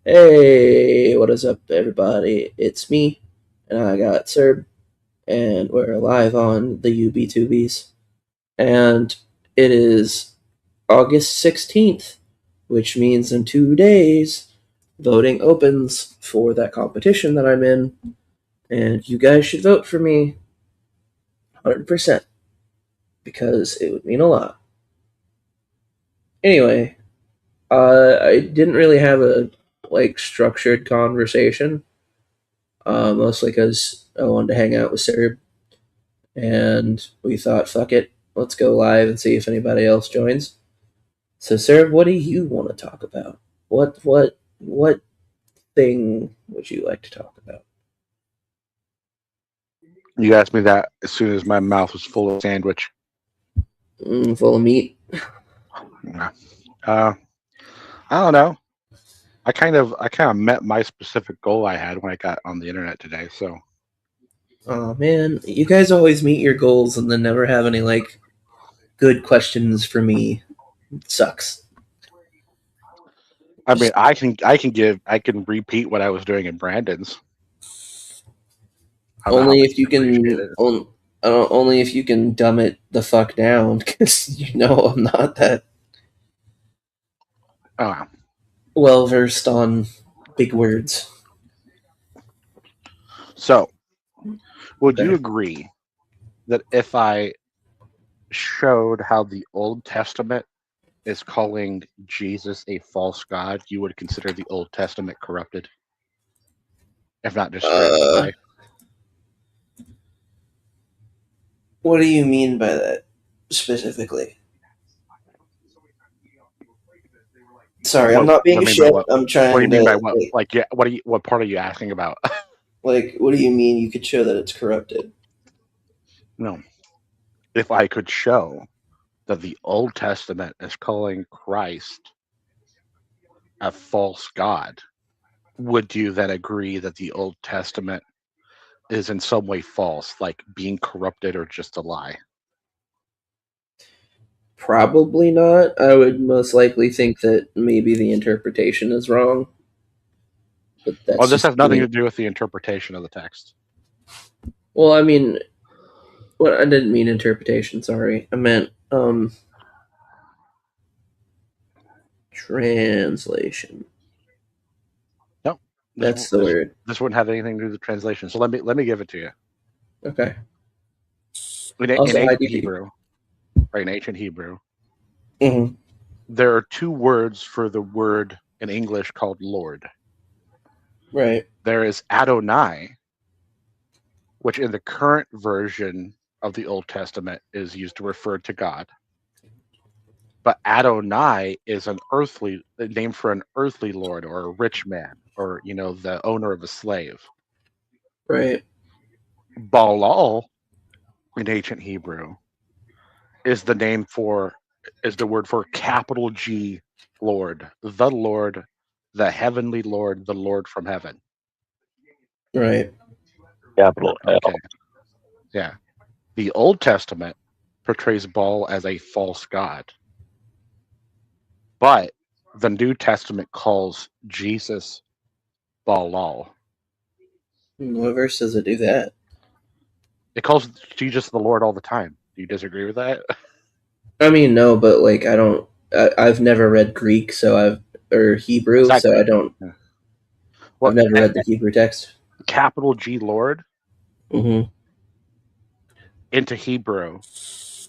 Hey, what is up, everybody? It's me, and I got Serb, and we're live on the UB2Bs. And it is August 16th, which means in 2 days, voting opens for that competition that I'm in. And you guys should vote for me 100% because it would mean a lot. Anyway, I didn't really have a structured conversation, mostly because I wanted to hang out with Serb and we thought, fuck it, let's go live and see if anybody else joins. So, Sarah, what do you want to talk about? What thing would you like to talk about? You asked me that as soon as my mouth was full of sandwich. Full of meat. Yeah. Uh, I don't know. I kind of met my specific goal I had when I got on the internet today. So Oh man, you guys always meet your goals and then never have any good questions for me. It sucks. I mean, Just I can repeat what I was doing in Brandon's. I don't know how only much if you you appreciate can it. only if you can dumb it the fuck down, because I'm not that Oh, well versed on big words. so would you Okay. agree that if I showed how the Old Testament is calling Jesus a false god, you would consider the Old Testament corrupted, if not just straight up Uh, lie? what do you mean by that specifically? Sorry, I'm What not What being do a you mean by shit. what? I'm What do you trying mean by to what? Like, yeah, what part are you asking about? what do you mean you could show that it's corrupted? No. If I could show that the Old Testament is calling Christ a false god, would you then agree that the Old Testament is in some way false, like being corrupted or just a lie? Probably not. I would most likely think that maybe the interpretation is wrong, but Well, that's this just has nothing me. to do with the interpretation of the text. Well, I mean, well, I didn't mean interpretation. Sorry, I meant translation. No, this That's the this word. this wouldn't have anything to do with the translation. So let me give it to you. Okay. In Also, ancient IDP. Hebrew, right? In ancient Hebrew, Mm-hmm. there are two words for the word in English called Lord. Right. There is Adonai, which in the current version of the Old Testament is used to refer to God. But Adonai is an earthly a name for an earthly lord or a rich man or the owner of a slave. Right. Balal in ancient Hebrew is the word for capital G Lord, the heavenly Lord, the Lord from heaven. Right. Capital Okay. L. Yeah. The Old Testament portrays Baal as a false god. But the New Testament calls Jesus Balal. What verse does it do that? It calls Jesus the Lord all the time. Do you disagree with that? I mean, no, but I don't. I've never read Greek, or Hebrew, so I Exactly. don't. Yeah. I've Well, never read the Hebrew text. capital G Lord Mm-hmm. into Hebrew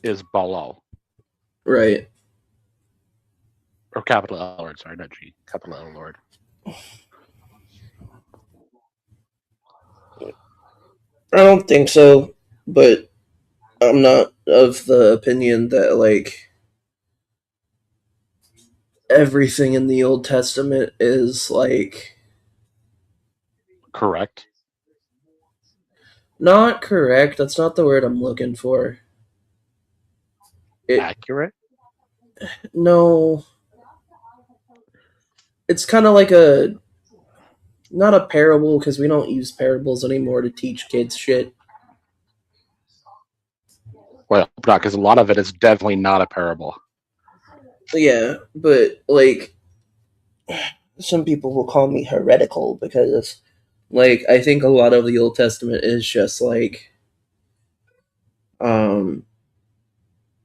is Balal. Right. Or capital L Lord, sorry, not G. Capital L Lord. I don't think so, but I'm not of the opinion that everything in the Old Testament is Correct. not correct. That's not the word I'm looking for. It Accurate. no, it's kind of like a not a parable because we don't use parables anymore to teach kids shit. Well, not because a lot of it is definitely not a parable. Yeah, but some people will call me heretical because, like, I think a lot of the Old Testament is just like um,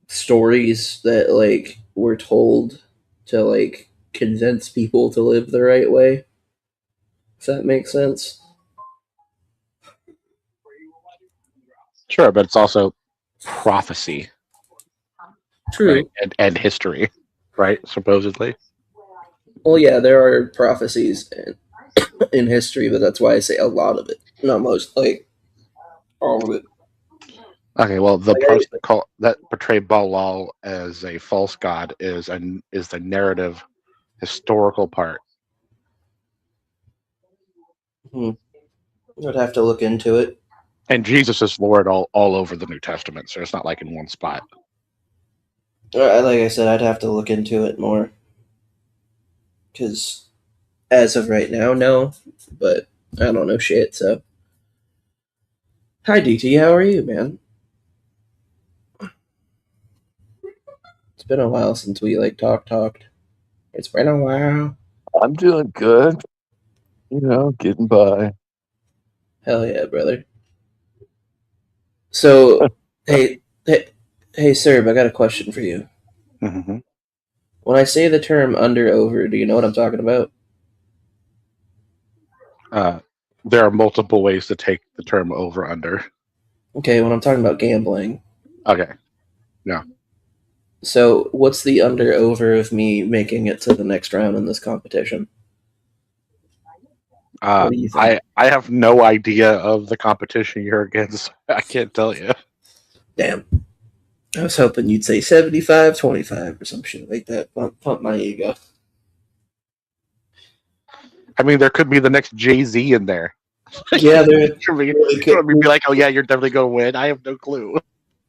stories that like were told to like convince people to live the right way. If that makes sense. Sure, but it's also prophecy, right? True. And history, right? Supposedly. Well, yeah, there are prophecies in history, but that's why I say a lot of it, not most, like all of it. Okay, well, the Like person that portrayed Balal as a false god is the narrative historical part. I'd have to look into it. And Jesus is Lord all over the New Testament, so it's not like in one spot. Like I said, I'd have to look into it more because as of right now, no. But I don't know shit. So, hi DT, how are you, man? It's been a while since we like talked. It's been a while. I'm doing good. Getting by. Hell yeah, brother. So, hey, hey, hey, sir, I got a question for you. Mm-hmm. When I say the term under over, do you know what I'm talking about? Uh, there are multiple ways to take the term over under. Okay, when I'm talking about gambling. Okay, yeah. So, what's the under over of me making it to the next round in this competition? What do you think? I have no idea of the competition you're against. I can't tell you. Damn. I was hoping you'd say 75-25 or some shit like that. Pump my ego. I mean, there could be the next Jay Z in there. Yeah, there really You could. want me to be like, oh yeah, you're definitely gonna win. I have no clue.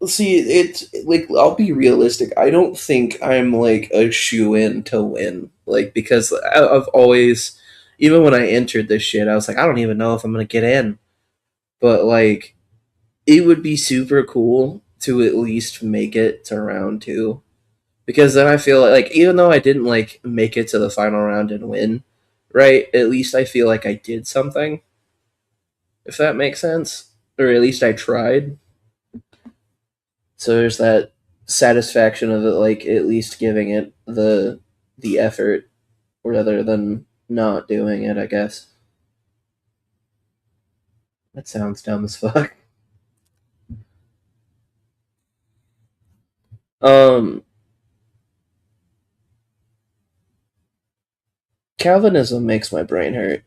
See, it's like I'll be realistic. I don't think I'm like a shoe in to win. Like because I've always, even when I entered this shit, I was like, I don't even know if I'm gonna get in. But like, it would be super cool to at least make it to round two because then I feel like even though I didn't like make it to the final round and win, right? At least I feel like I did something. If that makes sense, or at least I tried. So there's that satisfaction of it, like at least giving it the effort rather than not doing it. I guess that sounds dumb as fuck. Um, Calvinism makes my brain hurt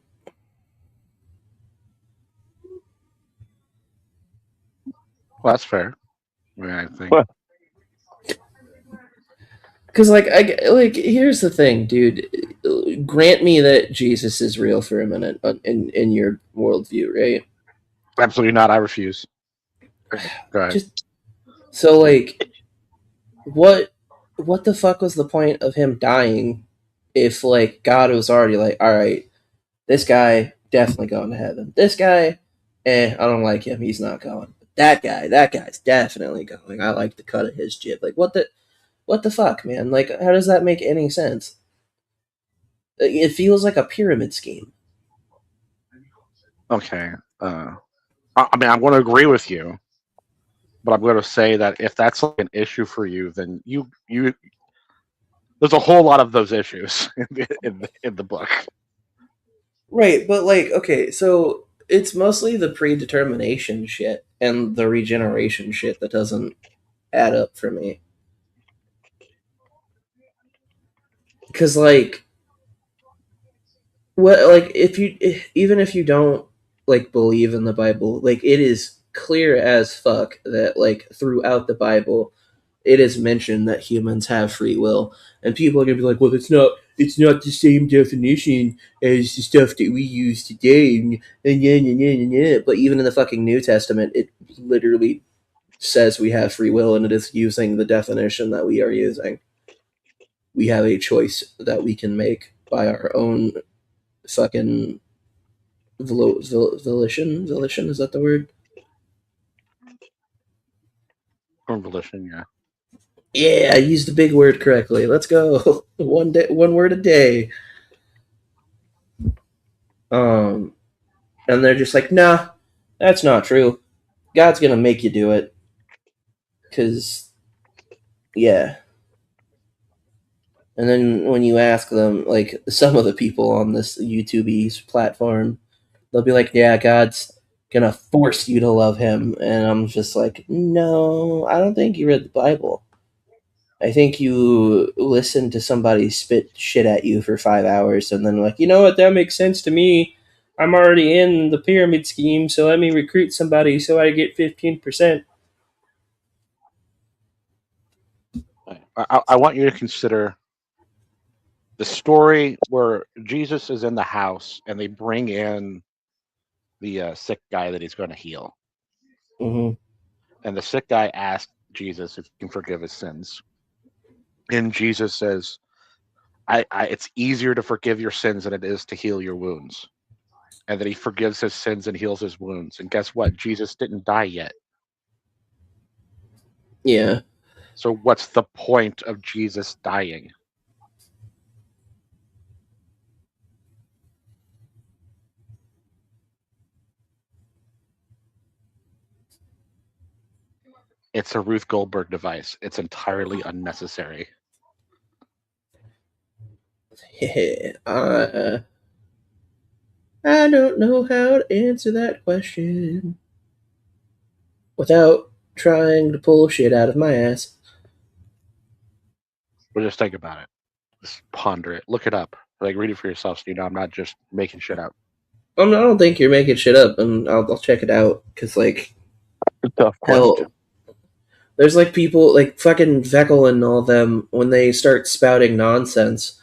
Well, that's fair. I mean, I think. Well, because, like, here's the thing, dude. Grant me that Jesus is real for a minute in your worldview, right? Absolutely not. I refuse. Go ahead. Just so like what what the fuck was the point of him dying if like God was already like, all right, this guy definitely going to heaven. This guy, I don't like him. He's not going. That guy's definitely going. I like the cut of his jib. Like what the fuck, man? Like how does that make any sense? It feels like a pyramid scheme. Okay. I mean, I'm going to agree with you, but I'm going to say that if that's like an issue for you, then you there's a whole lot of those issues in the book. Right, but like okay, so it's mostly the predetermination shit and the regeneration shit that doesn't add up for me. Cuz like what like even if you don't like believe in the Bible, like it is clear as fuck that like throughout the Bible it is mentioned that humans have free will, and people are gonna be like, well, it's not the same definition as the stuff that we use today, and yeah. But even in the fucking New Testament, it literally says we have free will, and it is using the definition that we are using. We have a choice that we can make by our own fucking volition. Is that the word? Volition, yeah. Yeah, I used the big word correctly. Let's go. One word a day. And they're just like, nah, that's not true. God's gonna make you do it. Cause yeah. And then when you ask them, like some of the people on this YouTube platform, they'll be like, yeah, God's gonna force you to love him. And I'm just like, no, I don't think you read the Bible. I think you listen to somebody spit shit at you for 5 hours and then like, you know what, that makes sense to me. I'm already in the pyramid scheme, so let me recruit somebody so I get 15%. I want you to consider the story where Jesus is in the house and they bring in the sick guy that he's going to heal. Mm-hmm. And the sick guy asks Jesus if he can forgive his sins. And Jesus says, it's easier to forgive your sins than it is to heal your wounds. And that he forgives his sins and heals his wounds. And guess what? Jesus didn't die yet. Yeah. So what's the point of Jesus dying? It's a Ruth Goldberg device. It's entirely unnecessary. I don't know how to answer that question without trying to pull shit out of my ass. But just think about it. Just ponder it. Look it up. Like read it for yourself so you know I'm not just making shit up. I don't think you're making shit up, and I'll check it out because like A tough question. hell, there's like people like fucking Veckel and all them when they start spouting nonsense.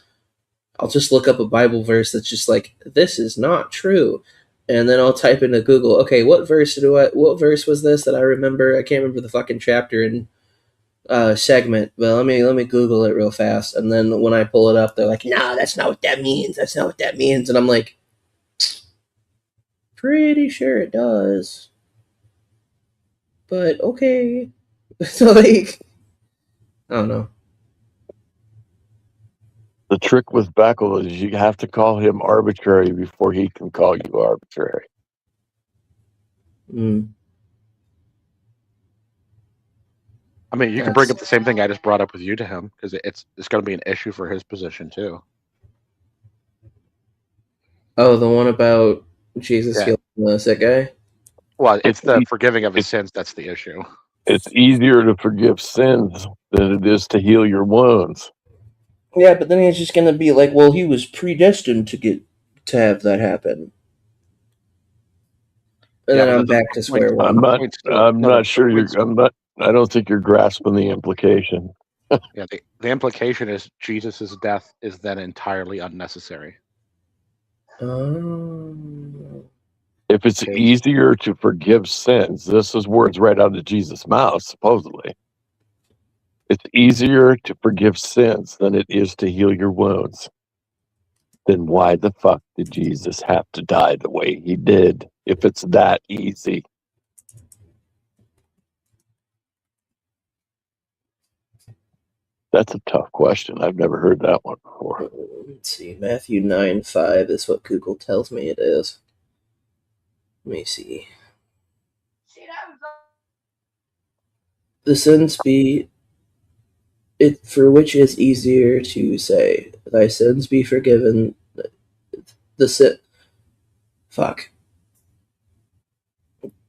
I'll just look up a Bible verse that's just like this is not true, and then I'll type into Google. Okay, what verse was this that I remember? I can't remember the fucking chapter and segment, but let me Google it real fast. And then when I pull it up, they're like, "No, that's not what that means. That's not what that means." And I'm like, pretty sure it does, but okay. So like, I don't know. The trick with Beckel is you have to call him arbitrary before he can call you arbitrary. Mm, I mean, you can bring that's up the same thing I just brought up with you to him because it's going to be an issue for his position too. the one about Jesus Yeah. healing the sick guy. Well, it's the It's forgiving of his it's sins that's the issue. it's easier to forgive sins than it is to heal your wounds. Yeah, but then he's just gonna be like, well, he was predestined to have that happen, and Yeah, then but I'm the back to point square I'm one. not. point still I'm no not the sure you're. point's I'm not. I don't think you're grasping the implication. yeah the implication is Jesus' death is then entirely unnecessary. Oh. If it's Because easier to forgive sins, this is words right out of Jesus' mouth, supposedly. It's easier to forgive sins than it is to heal your wounds. Then why the fuck did Jesus have to die the way he did if it's that easy? That's a tough question. I've never heard that one before. Let's see. Matthew 9:5 is what Google tells me it is. Let me see. The sins be it for which is easier to say, thy sins be forgiven. The sin. Fuck.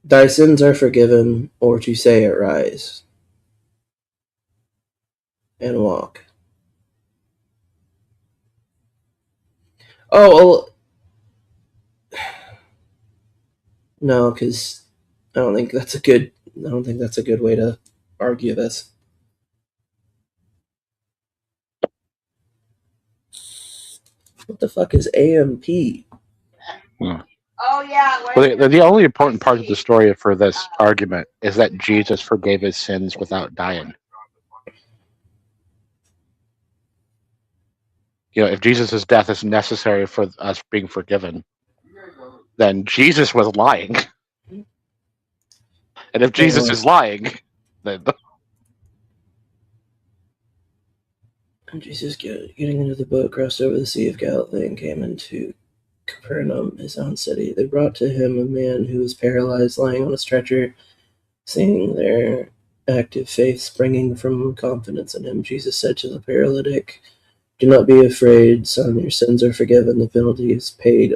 Thy sins are forgiven, or to say arise and walk. Oh, well, no, because I don't think that's a good. I don't think that's a good way to argue this. What the fuck is AMP? oh yeah, well, the only important part of the story for this argument is that Jesus forgave his sins without dying. You know, if Jesus' death is necessary for us being forgiven, then Jesus was lying. And if Jesus is lying, then And Jesus getting into the boat, crossed over the Sea of Galilee, and came into Capernaum, his own city. They brought to him a man who was paralyzed, lying on a stretcher. Seeing their active faith springing from confidence in him, Jesus said to the paralytic, "Do not be afraid, son. Your sins are forgiven. The penalty is paid,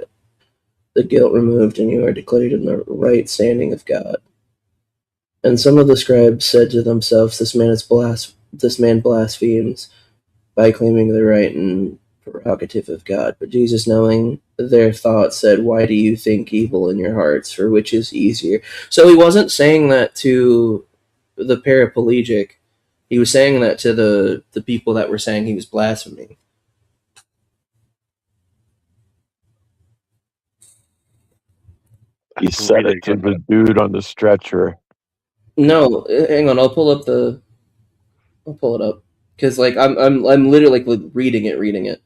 the guilt removed, and you are declared in the right standing of God." And some of the scribes said to themselves, This man blasphemes by claiming the right and prerogative of God. But Jesus, knowing their thoughts, said, "Why do you think evil in your hearts? For which is easier?" So he wasn't saying that to the paraplegic. He was saying that to the people that were saying he was blaspheming. He said it to the dude on the stretcher. No, hang on. I'll pull it up because like I'm literally like reading it.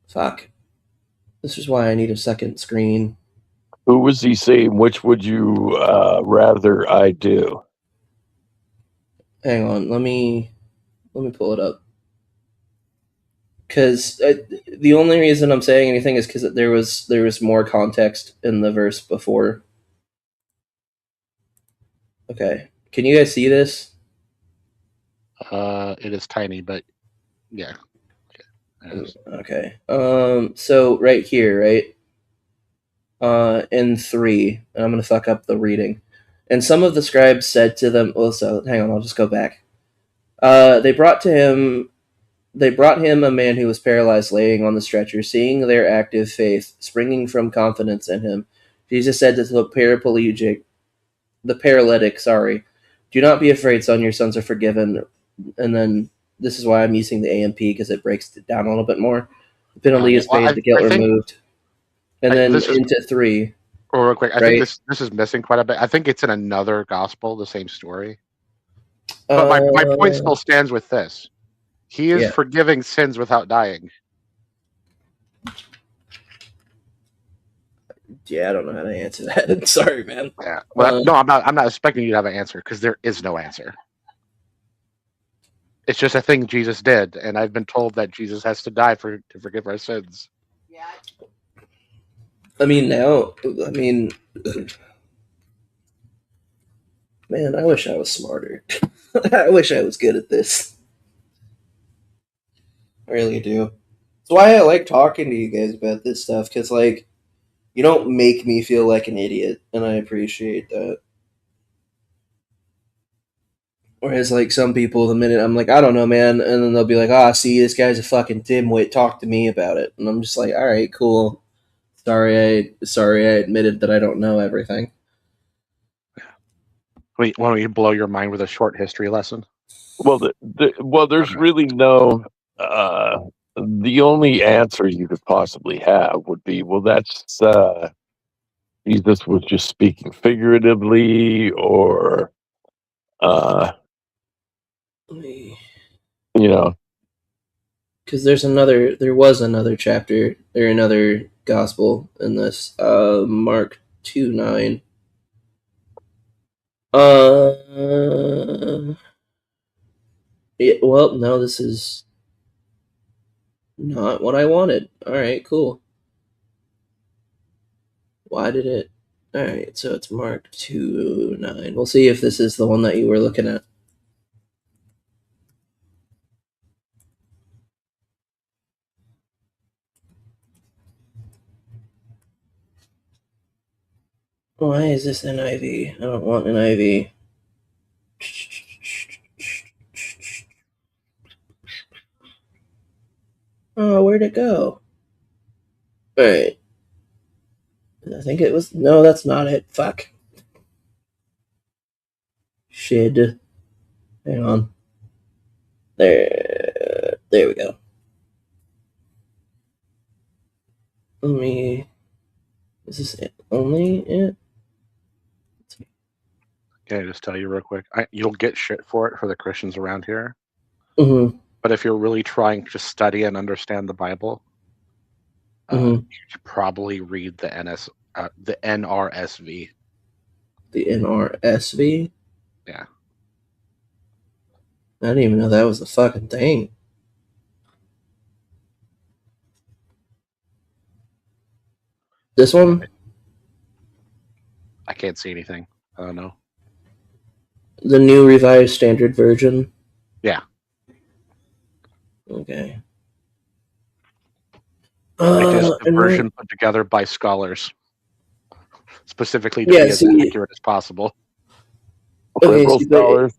Fuck. This is why I need a second screen. Who was he saying? Which would you rather I do? Hang on. Let me pull it up. Because the only reason I'm saying anything is because there was more context in the verse before. Okay, can you guys see this? It is tiny, but yeah. Okay. So right here, right. In 3, and I'm gonna fuck up the reading. And some of the scribes said to them. Well, so hang on. I'll just go back. They brought him a man who was paralyzed, laying on the stretcher. Seeing their active faith springing from confidence in him, Jesus said to the paralytic, sorry, "Do not be afraid, son. Your sins are forgiven." And then this is why I'm using the AMP because it breaks it down a little bit more. The penalty is paid, the guilt removed, and then into 3. Real quick, I right? think this is missing quite a bit. I think it's in another gospel, the same story. But my point still stands with this. He is forgiving sins without dying. Yeah, I don't know how to answer that. Sorry, man. Yeah. Well, no, I'm not expecting you to have an answer because there is no answer. It's just a thing Jesus did, and I've been told that Jesus has to die to forgive our sins. I mean, man, I wish I was smarter. I wish I was good at this. I really do. That's why I like talking to you guys about this stuff, because, like, you don't make me feel like an idiot, and I appreciate that. Whereas, like, some people, the minute I'm like, "I don't know, man," and then they'll be like, see, this guy's a fucking dimwit, talk to me about it. And I'm just like, all right, cool. Sorry I admitted that I don't know everything. Wait, want me to blow your mind with a short history lesson? Well, there's really no. The only answer you could possibly have would be, well, that's Jesus was just speaking figuratively, or you know, because there was another chapter or another gospel in this, Mark 2:9. Well, no, this is not what I wanted. All right, cool. Why did it? All right, so it's Mark 2:9. We'll see if this is the one that you were looking at. Why is this NIV? I don't want NIV. Oh, where'd it go? Alright. I think it was. No, that's not it. Fuck. Shit. Hang on. There we go. Let me. Is this it? Only it? Can I just tell you real quick? You'll get shit for it for the Christians around here. Mm-hmm. But if you're really trying to study and understand the Bible, you should probably read the NRSV. The NRSV? Yeah. I didn't even know that was a fucking thing. This one, I can't see anything. I don't know. the new revised standard version. Yeah. Okay. It is the And version put together by scholars, specifically to yeah, be as see, accurate as possible. okay, Liberal see, but scholars.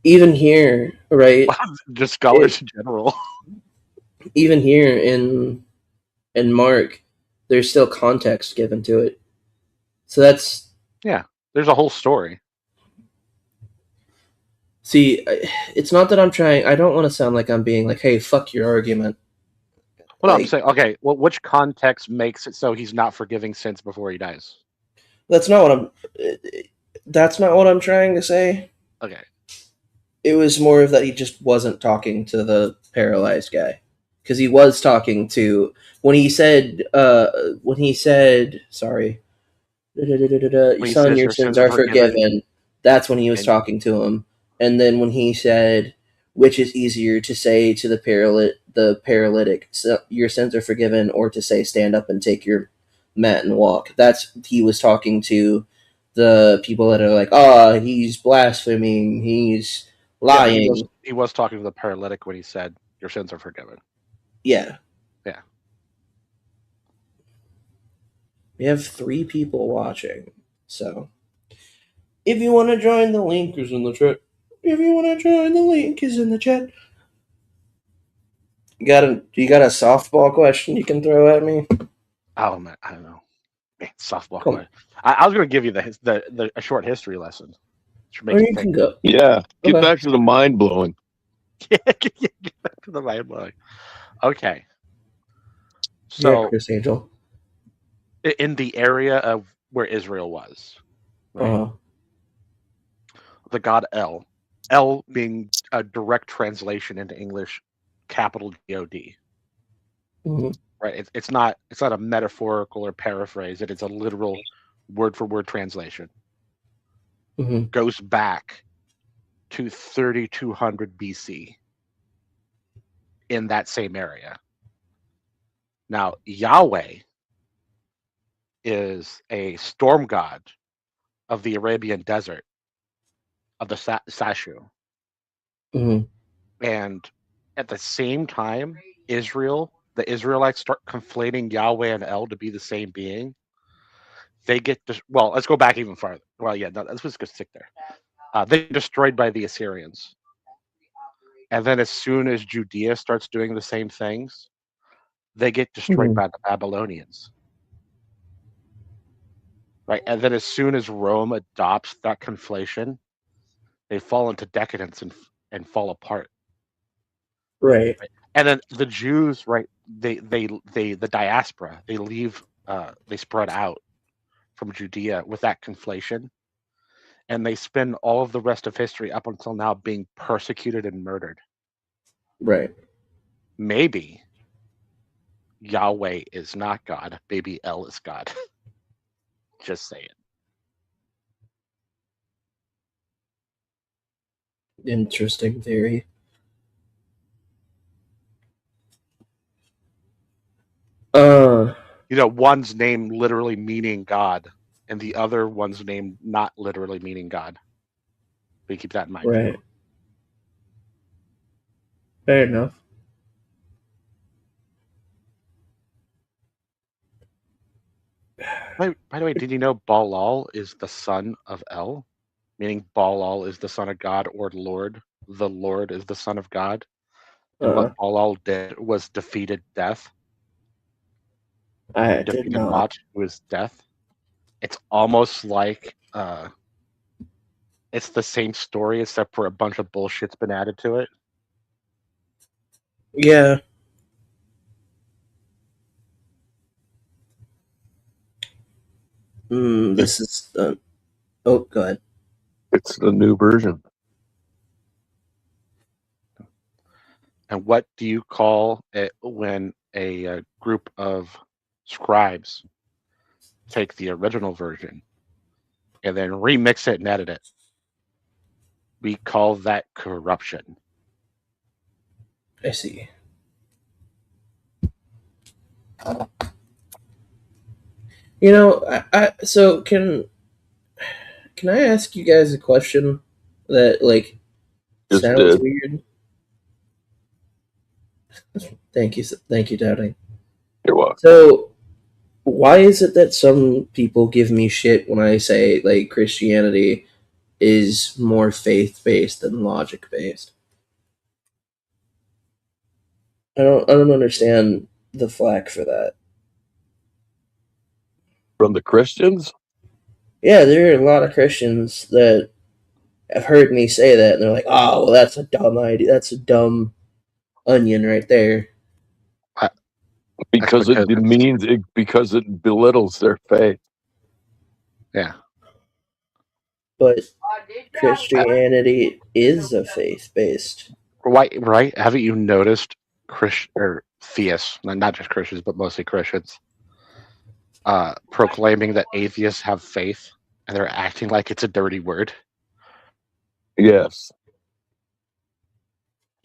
even here, right? Just scholars in general. Even here in Mark, there's still context given to it. So that's Yeah, there's a whole story. see, it's not that I'm trying. I don't want to sound like I'm being like, "Hey, fuck your argument." Well, no, I'm Like saying, okay, well, which context makes it so he's not forgiving sins before he dies? that's not what I'm. That's not what I'm trying to say. Okay. It was more of that he just wasn't talking to the paralyzed guy, because he was talking to when he said sorry, When he son, says your your sins sins are are forgiven, forgiven. That's when he was and talking to him. And then when he said, which is easier to say to the paralytic, so, your sins are forgiven, or to say, stand up and take your mat and walk. That's he was talking to the people that are like, oh, he's blaspheming, he's yeah, but he lying. was talking to the paralytic when he said your sins are forgiven. Yeah. Yeah. We have 3 people watching. So if you want to join, the link is in the chat. If you want to join, the link is in the chat. You got a softball question you can throw at me? Oh man, I don't know. Man, softball Come, question. I was going to give you a short history lesson. Should or make you you think. can go. Yeah. Get Okay. back to the mind blowing. Get back to the mind blowing. Okay. Yeah, So Chris Angel. in the area of where Israel was, right? Uh, The god El, El being a direct translation into English, capital God, mm-hmm, right? It's not a metaphorical or paraphrase. It's a literal word for word translation. mm-hmm, Goes back to 3200 BC in that same area. Now Yahweh is a storm god of the Arabian desert of the Sashu. mm-hmm. And at the same time, the Israelites start conflating Yahweh and El to be the same being. They get well. Let's go back even farther. Well, yeah, no, let's just go stick there. They get destroyed by the Assyrians, and then as soon as Judea starts doing the same things, they get destroyed Mm-hmm. by the Babylonians. Right, and then as soon as Rome adopts that conflation, they fall into decadence and fall apart. Right. And then the Jews, right? They the diaspora, they leave, they spread out from Judea with that conflation, and they spend all of the rest of history up until now being persecuted and murdered. Right. Maybe Yahweh is not God. Maybe El is God. Just saying. Interesting theory. One's name literally meaning God, and the other one's name not literally meaning God. We keep that in mind Right. too. Fair enough. By the way, did you know Baal is the son of El? Meaning Baal is the son of God or Lord. The Lord is the son of God. And Uh, what Baal did was defeated death. I did Defeated not. Mot, who is death. It's almost like it's the same story except for a bunch of bullshit's been added to it. Yeah. This is. Oh, go ahead. It's the new version. And what do you call it when a group of scribes take the original version and then remix it and edit it? We call that corruption. I see. You know, so can I ask you guys a question that like Just sounds did. weird? Thank you, Doubting. You're welcome. So why is it that some people give me shit when I say like Christianity is more faith based than logic based? I don't understand the flack for that. From the Christians? Yeah, there are a lot of Christians that have heard me say that, and they're like, "Oh, well, that's a dumb idea. That's a dumb onion right there." I, that's Because because it's because it belittles their faith. yeah. But Christianity is a faith based. Why right? Haven't you noticed Christian or theists, not just Christians, but mostly Christians, proclaiming that atheists have faith, and they're acting like it's a dirty word? Yes.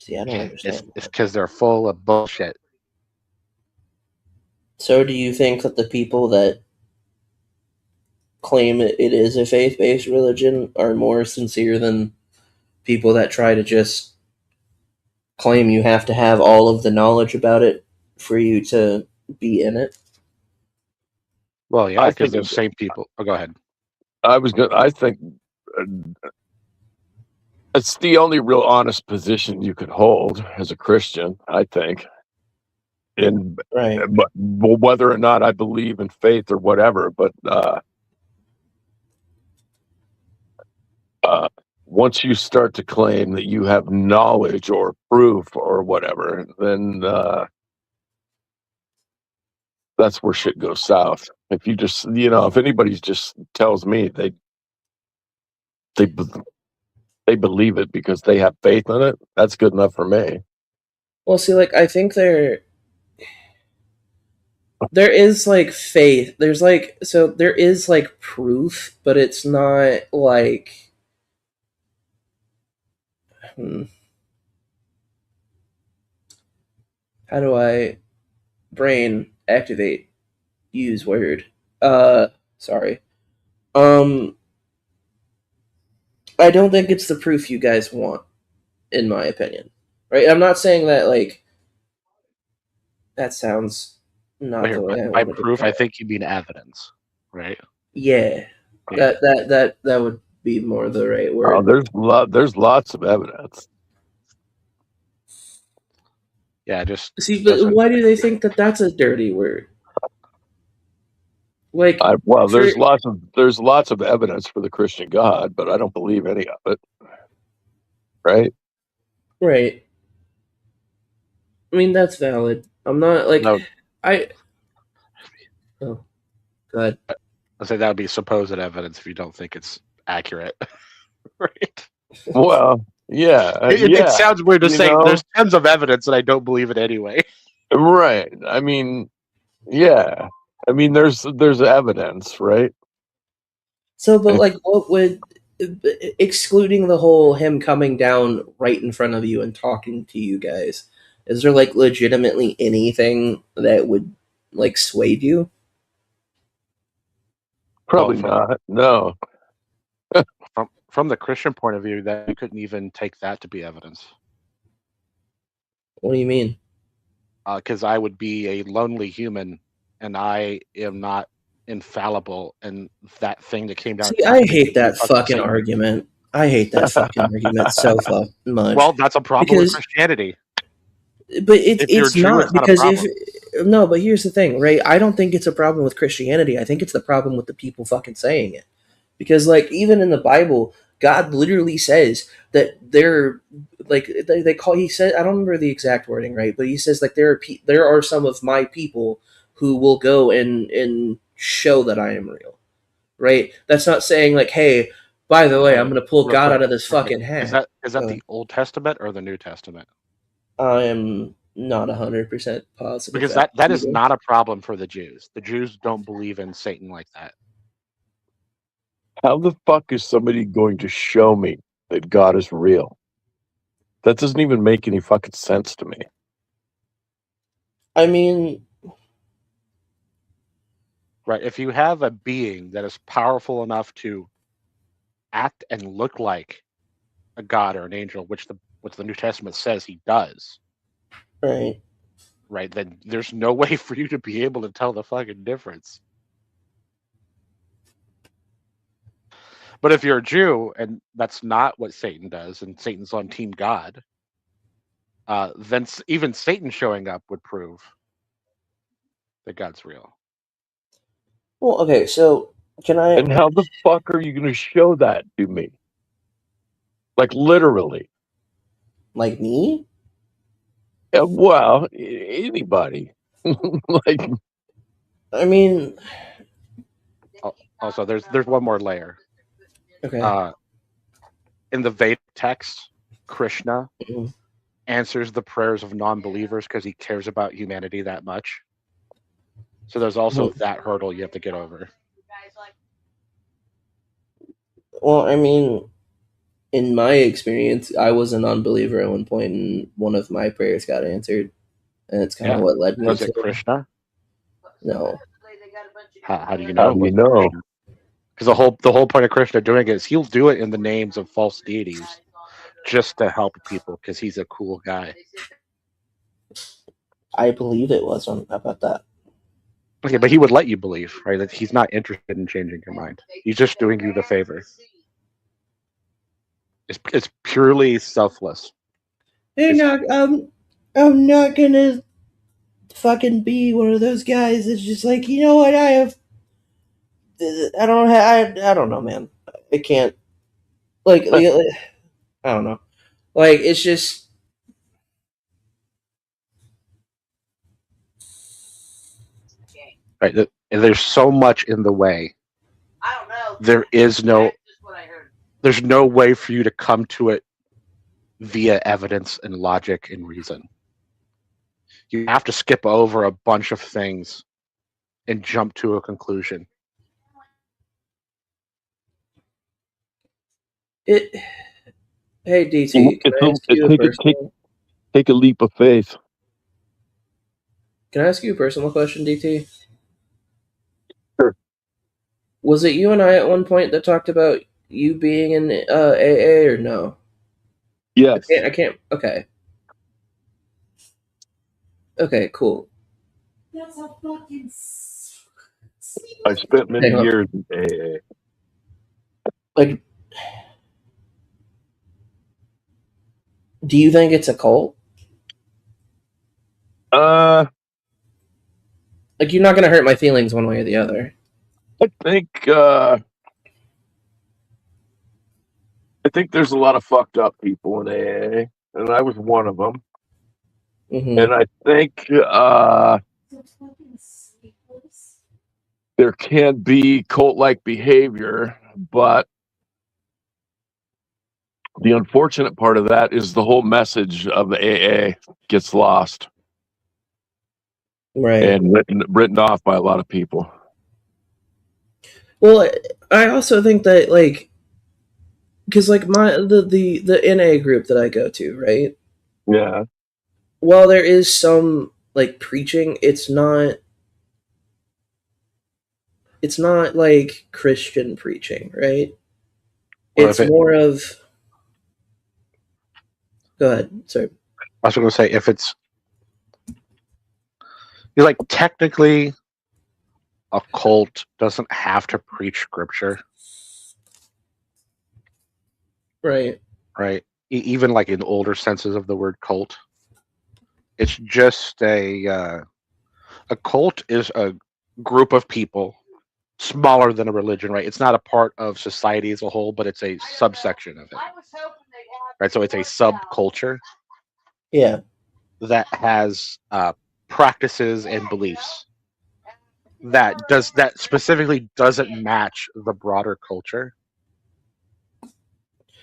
See, I don't understand It's that. because they're full of bullshit. So, do you think that the people that claim it is a faith based religion are more sincere than people that try to just claim you have to have all of the knowledge about it for you to be in it? Well, yeah, I because think those same people. Oh, go ahead. I think uh, it's the only real honest position you could hold as a Christian, I think. And Right. but whether or not I believe in faith or whatever, but uh, once you start to claim that you have knowledge or proof or whatever, then that's where shit goes south. If you just, if anybody just tells me they they believe it because they have faith in it, that's good enough for me. Well, see, like, I think there is like faith. There's like, so there is like proof, but it's not like, hmm, how do I brain activate use word? Uh, sorry. Um, I don't think it's the proof you guys want, in my opinion. Right? I'm not saying that like that sounds Well, not here, the way I by wanted to proof, put I it. think you mean evidence, right? Yeah, Yeah, that would be more the right Oh, word. there's lots of evidence. yeah. It just See, but doesn't. why do they think that that's a dirty word? Like, Well, for there's lots of evidence for the Christian God, but I don't believe any of it. Right? right. I mean, that's valid. I'm not like No, I. Oh, God. I say that would be supposed evidence if you don't think it's accurate, right? Well, yeah, It yeah. sounds weird to You say know, there's tons of evidence and I don't believe it anyway. right? I mean, yeah. I mean, there's evidence, right? So, but And like, what would excluding the whole him coming down right in front of you and talking to you guys? Is there like legitimately anything that would like sway you? Well, probably not. No. from the Christian point of view, that you couldn't even take that to be evidence, What do you mean? because I would be a lonely human, and I am not infallible, and that thing that came down and See, I talked to me hate could be that fucking fucking Satan. argument. I hate that fucking argument so fucking much Well, that's a problem with because, Christianity. but it's If you're it's Jew, it's not not a because if problem. no, but here's the thing, right? I don't think it's a problem with Christianity. I think it's the problem with the people fucking saying it. Because like even in the Bible, God literally says that they're like they call. He said I don't remember the exact wording right, but he says like there are some of my people who will go and show that I am real. Right? That's not saying like, hey, by the way, Okay, I'm gonna pull real God quick, out of this real quick. fucking Is hat. that the Old Testament or the New Testament? I am not 100% positive Because that that is either. not a problem for the Jews. The Jews don't believe in Satan like that. How the fuck is somebody going to show me that God is real? That doesn't even make any fucking sense to me. I mean, Right. If you have a being that is powerful enough to act and look like a god or an angel, which the New Testament says he does, Right. right, then there's no way for you to be able to tell the fucking difference. But if you're a Jew and that's not what Satan does, and Satan's on Team God, then even Satan showing up would prove that God's real. Well, okay, so can I? And how the fuck are you going to show that to me? Like literally. Like me? Well, anybody. Like, I mean, Also, there's one more layer. okay. In the Vedic text, Krishna Mhm. answers the prayers of non-believers because he cares about humanity that much. So there's also that hurdle you have to get over. Well, I mean, in my experience, I was a non-believer at one point, and one of my prayers got answered, and it's kind of what led me Was to it Krishna? no. How do you how know? do you know? Because the whole point of Krishna doing it is he'll do it in the names of false deities just to help people because he's a cool guy. I believe it was on about that. Okay, but he would let you believe, right? That he's not interested in changing your mind. He's just doing you the favor. It's purely selfless. Hey, Knock, I'm not gonna fucking be one of those guys that's just like, you know what, I don't know, man. I can't, I don't know. Like, it's just, Right? There's so much in the way. There's no way for you to come to it via evidence and logic and reason. You have to skip over a bunch of things and jump to a conclusion. it, hey, DT, can I ask you a personal, Take a leap of faith. can I ask you a personal question, DT? Sure. Was it you and I at one point that talked about you being in AA or no? Yes. I can't. Okay. Okay. Cool. I spent many Hang on. years in AA. Like, do you think it's a cult? Like, you're not gonna hurt my feelings one way or the other. I think there's a lot of fucked up people in AA, and I was one of them. Mm-hmm. And I think there can be cult-like behavior, but the unfortunate part of that is the whole message of the AA gets lost, Right. and written off by a lot of people. Well, I also think that, like, because like the NA group that I go to, right? Yeah. While there is some like preaching, it's not like Christian preaching, right? Well, It's more of. Go ahead. Sorry. I was going to say, if it's you're like technically a cult doesn't have to preach scripture, Right. Even like in older senses of the word cult, it's just a cult is a group of people smaller than a religion, right? It's not a part of society as a whole, but it's a subsection of it, right? So it's a subculture. Yeah. That has practices and beliefs that specifically doesn't match the broader culture,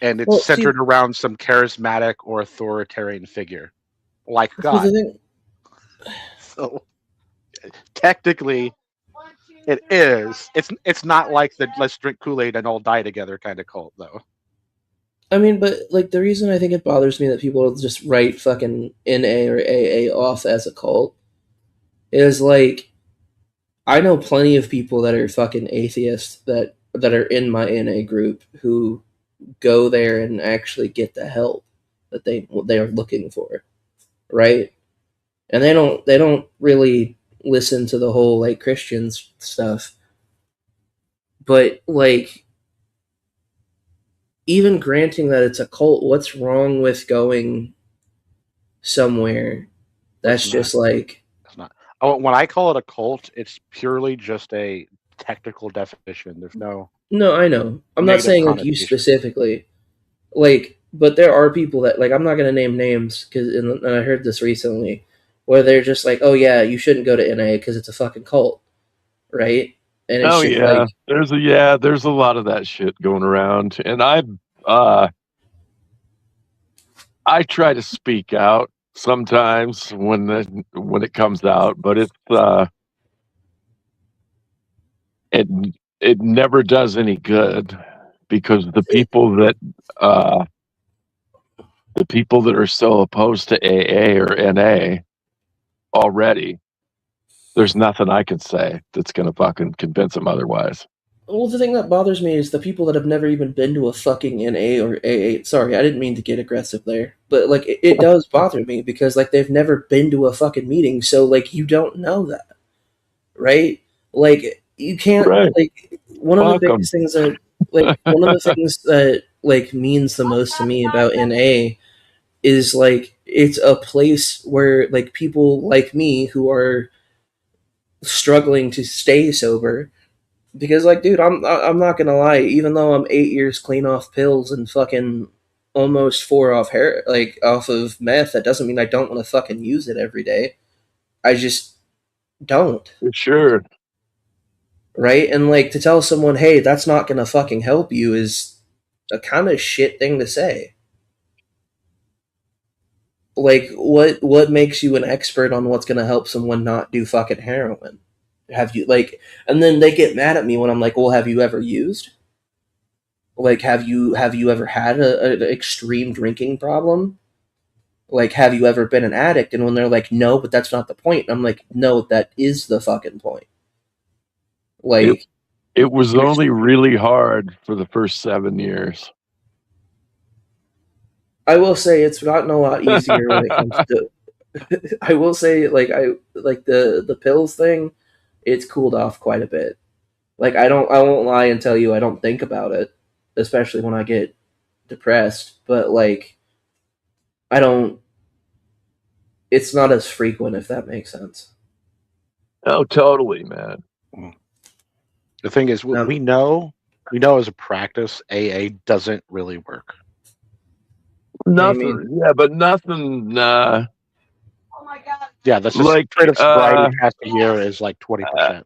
and it's centered around some charismatic or authoritarian figure like God. So technically it is. It's not like the let's drink Kool-Aid and all die together kind of cult, though. I mean, but like the reason I think it bothers me that people just write fucking NA or AA off as a cult is like I know plenty of people that are fucking atheists that are in my NA group who go there and actually get the help that they are looking for, right? And they don't really listen to the whole like Christians stuff. But like even granting that it's a cult, what's wrong with going somewhere It's that's not. just like It's not. Oh, when I call it a cult, it's purely just a technical definition. There's no no, I know. I'm not negative saying like you connotation. specifically. Like but there are people that like I'm not going to name names cuz and I heard this recently where they're just like, "Oh yeah, you shouldn't go to NA cuz it's a fucking cult." Right? And it's Oh just like yeah, there's a lot of that shit going around, and I try to speak out sometimes when it comes out, but it it never does any good because uh, the people that are so opposed to AA or NA already, there's nothing I can say that's gonna fucking convince them otherwise. well, the thing that bothers me is the people that have never even been to a fucking NA or AA. Sorry, I didn't mean to get aggressive there, but like it does bother me because like they've never been to a fucking meeting, so like you don't know that, right? Like you can't Right? like one of the Fuck them. biggest things that like one of the things that like means the most to me about NA is like it's a place where like people like me who are struggling to stay sober because like dude I'm not gonna lie, even though I'm 8 years clean off pills and fucking almost four off hair like off of meth, that doesn't mean I don't want to fucking use it every day. I just don't. Sure. Right? And like to tell someone, hey, that's not gonna fucking help you is a kind of shit thing to say. Like what makes you an expert on what's gonna help someone not do fucking heroin? Have you like and then they get mad at me when I'm like, well, have you ever used? Like have you ever had an extreme drinking problem? Like have you ever been an addict? And when they're like, no, but that's not the point, I'm like, no, that is the fucking point. It Like it was you're only really hard for the first 7 years. I will say it's gotten a lot easier when it comes to I will say like I like the pills thing, it's cooled off quite a bit. Like I won't lie and tell you I don't think about it, especially when I get depressed, but like I don't it's not as frequent if that makes sense. Oh, totally, man. The thing is, Um, we know as a practice, AA doesn't really work. I mean, Nothing. Yeah, but nothing. Yeah, that's just Like rate of sobriety past a year is like 20%.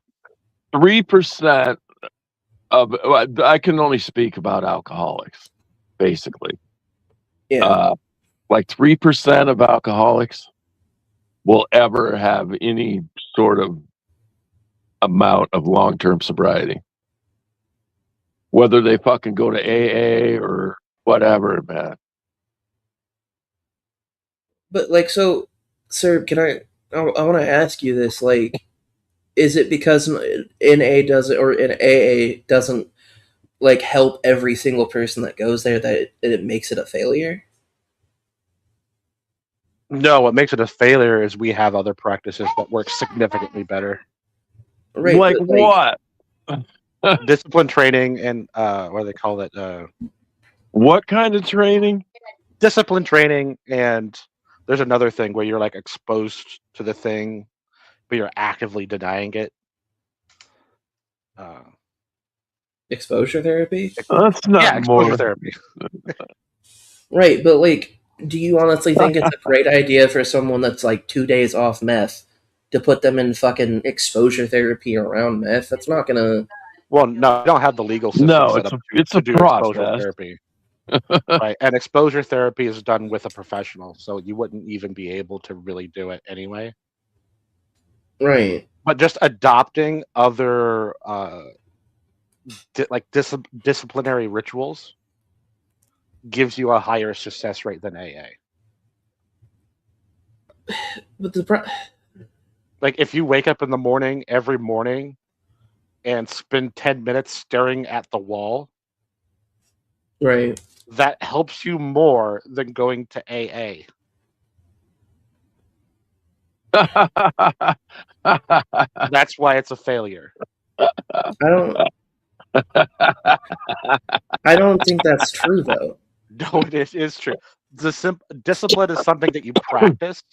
3% of. I can only speak about alcoholics, basically. yeah. Uh, like 3% of alcoholics will ever have any sort of amount of long-term sobriety, whether they fucking go to AA or whatever, man. But like so sir, can I want to ask you this like is it because NA doesn't or in AA doesn't like help every single person that goes there that it makes it a failure? No, what makes it a failure is we have other practices that work significantly better. Right, Like but like what? Discipline training and what do they call it? What kind of training? Discipline training, and there's another thing where you're like exposed to the thing, but you're actively denying it. Uh, exposure therapy? That's not yeah, exposure more. therapy. Right, but like do you honestly think it's a great idea for someone that's like 2 days off meth to put them in fucking exposure therapy around meth? That's not gonna Well, no, we don't have the legal system No, set up it's a to do exposure process. therapy. Right. And exposure therapy is done with a professional, so you wouldn't even be able to really do it anyway. right. But just adopting other disciplinary rituals gives you a higher success rate than AA. But Like if you wake up in the morning every morning and spend 10 minutes staring at the wall, Right. that helps you more than going to AA. That's why it's a failure. I don't. I don't think that's true though. No, it is true. Discipline is something that you practice,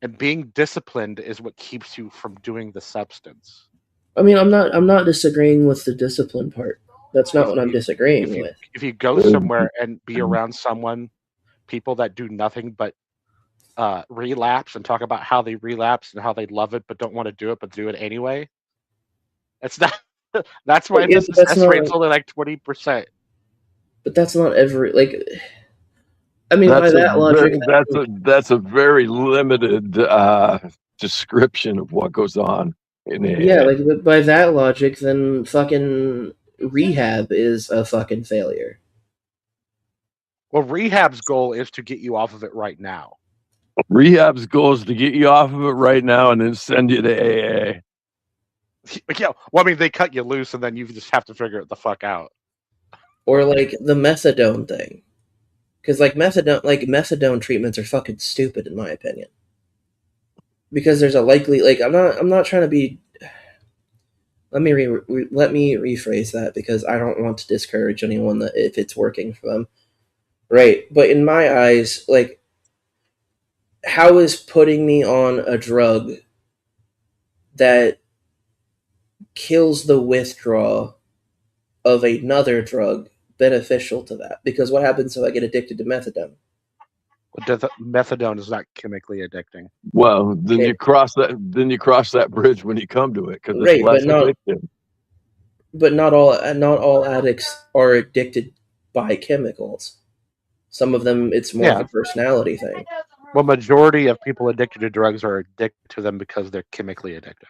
and being disciplined is what keeps you from doing the substance. I mean, I'm not disagreeing with the discipline part. That's not If what I'm you disagreeing with. if you go somewhere and be around people that do nothing but relapse and talk about how they relapse and how they love it but don't want to do it but do it anyway, it's not. That's why the Yeah, but that's success not. rate's only like 20%. But that's not every like. I mean, by that logic, that's a very limited description of what goes on in yeah, AA. like by that logic, then fucking rehab is a fucking failure. Well, rehab's goal is to get you off of it right now. Rehab's goal is to get you off of it right now and then send you to AA. Yeah, well, I mean, they cut you loose and then you just have to figure it the fuck out. Or like the methadone thing, because like methadone treatments are fucking stupid in my opinion. Because there's a likely like I'm not trying to be. Let me let me rephrase that because I don't want to discourage anyone that if it's working for them, right? But in my eyes, like, how is putting me on a drug that kills the withdrawal of another drug beneficial to that? Because what happens if I get addicted to methadone? Methadone is not chemically addicting. Well, then Okay. you cross that. Then you cross that bridge when you come to it because it's Right, less addictive. but not all addicts are addicted by chemicals. Some of them, it's more of a personality thing. Well, majority of people addicted to drugs are addicted to them because they're chemically addictive.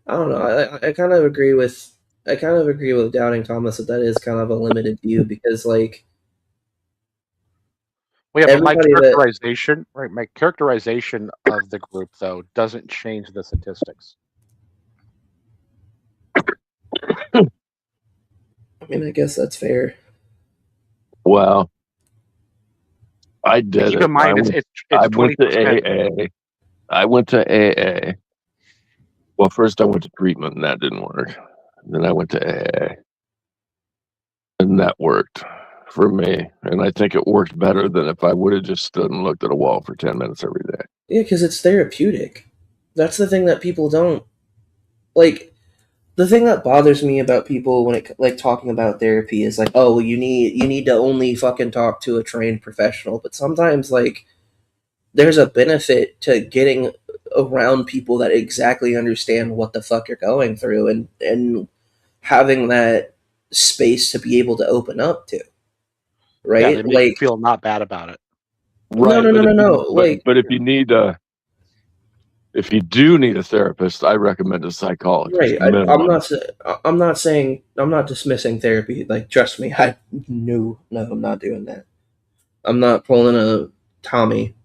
I don't know. I kind of agree with Doubting Thomas that is kind of a limited view because like Well, yeah, but my everybody that characterization, right? My characterization of the group though doesn't change the statistics. I mean, I guess that's fair. Well, I did Keep it. in mind, I it's went to 20%. AA. I went to AA. Well, first I went to treatment and that didn't work. Then I went to AA, and that worked for me. And I think it worked better than if I would have just stood and looked at a wall for 10 minutes every day. Yeah, because it's therapeutic. That's the thing that people don't like. The thing that bothers me about people when it like talking about therapy is like, oh, well, you need to only fucking talk to a trained professional. But sometimes like there's a benefit to getting around people that exactly understand what the fuck you're going through and having that space to be able to open up to. Yeah, Right? they make you Like feel not bad about it. Right, no. Like but if you need if you do need a therapist, I recommend a psychologist right. minimum. I'm not dismissing therapy. Like trust me, no, I'm not doing that. I'm not pulling a Tommy.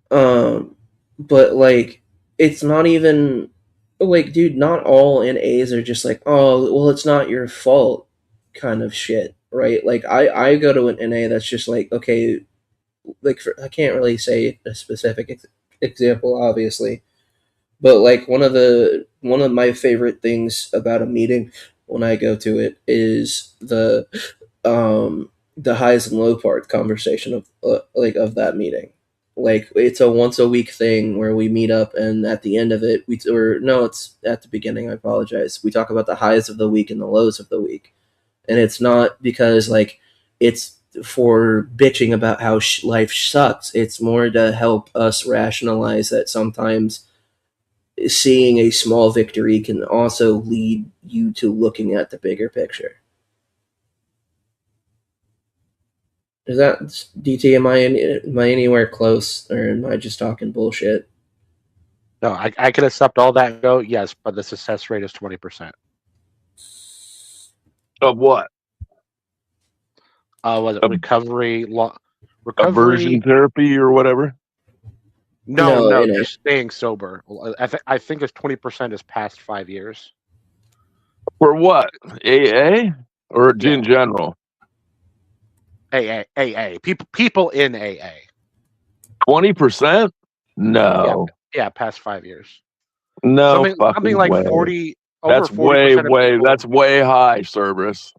But like, it's not even like, dude. Not all NAs are just like, oh, well, it's not your fault, kind of shit, right? Like, I go to an NA that's just like, okay, like I can't really say a specific example, obviously, but like one of my favorite things about a meeting when I go to it is the highs and low part conversation of like of that meeting. Like it's a once a week thing where we meet up, and at the end of it, or no, it's at the beginning. I apologize. We talk about the highs of the week and the lows of the week, and it's not because like it's for bitching about how life sucks. It's more to help us rationalize that sometimes seeing a small victory can also lead you to looking at the bigger picture. Is that DT? Am I anywhere close, or am I just talking bullshit? No, I can accept all that and go, yes, but the success rate is 20%. Of what? Was it recovery? Aversion therapy or whatever? No, NA. just staying sober. I think it's 20% is past 5 years. For what? AA or Yeah. in general? AA. People in AA. 20%? No. Yeah, past 5 years. No Something like way. 40. That's over 40% of people. That's way high, Cerberus.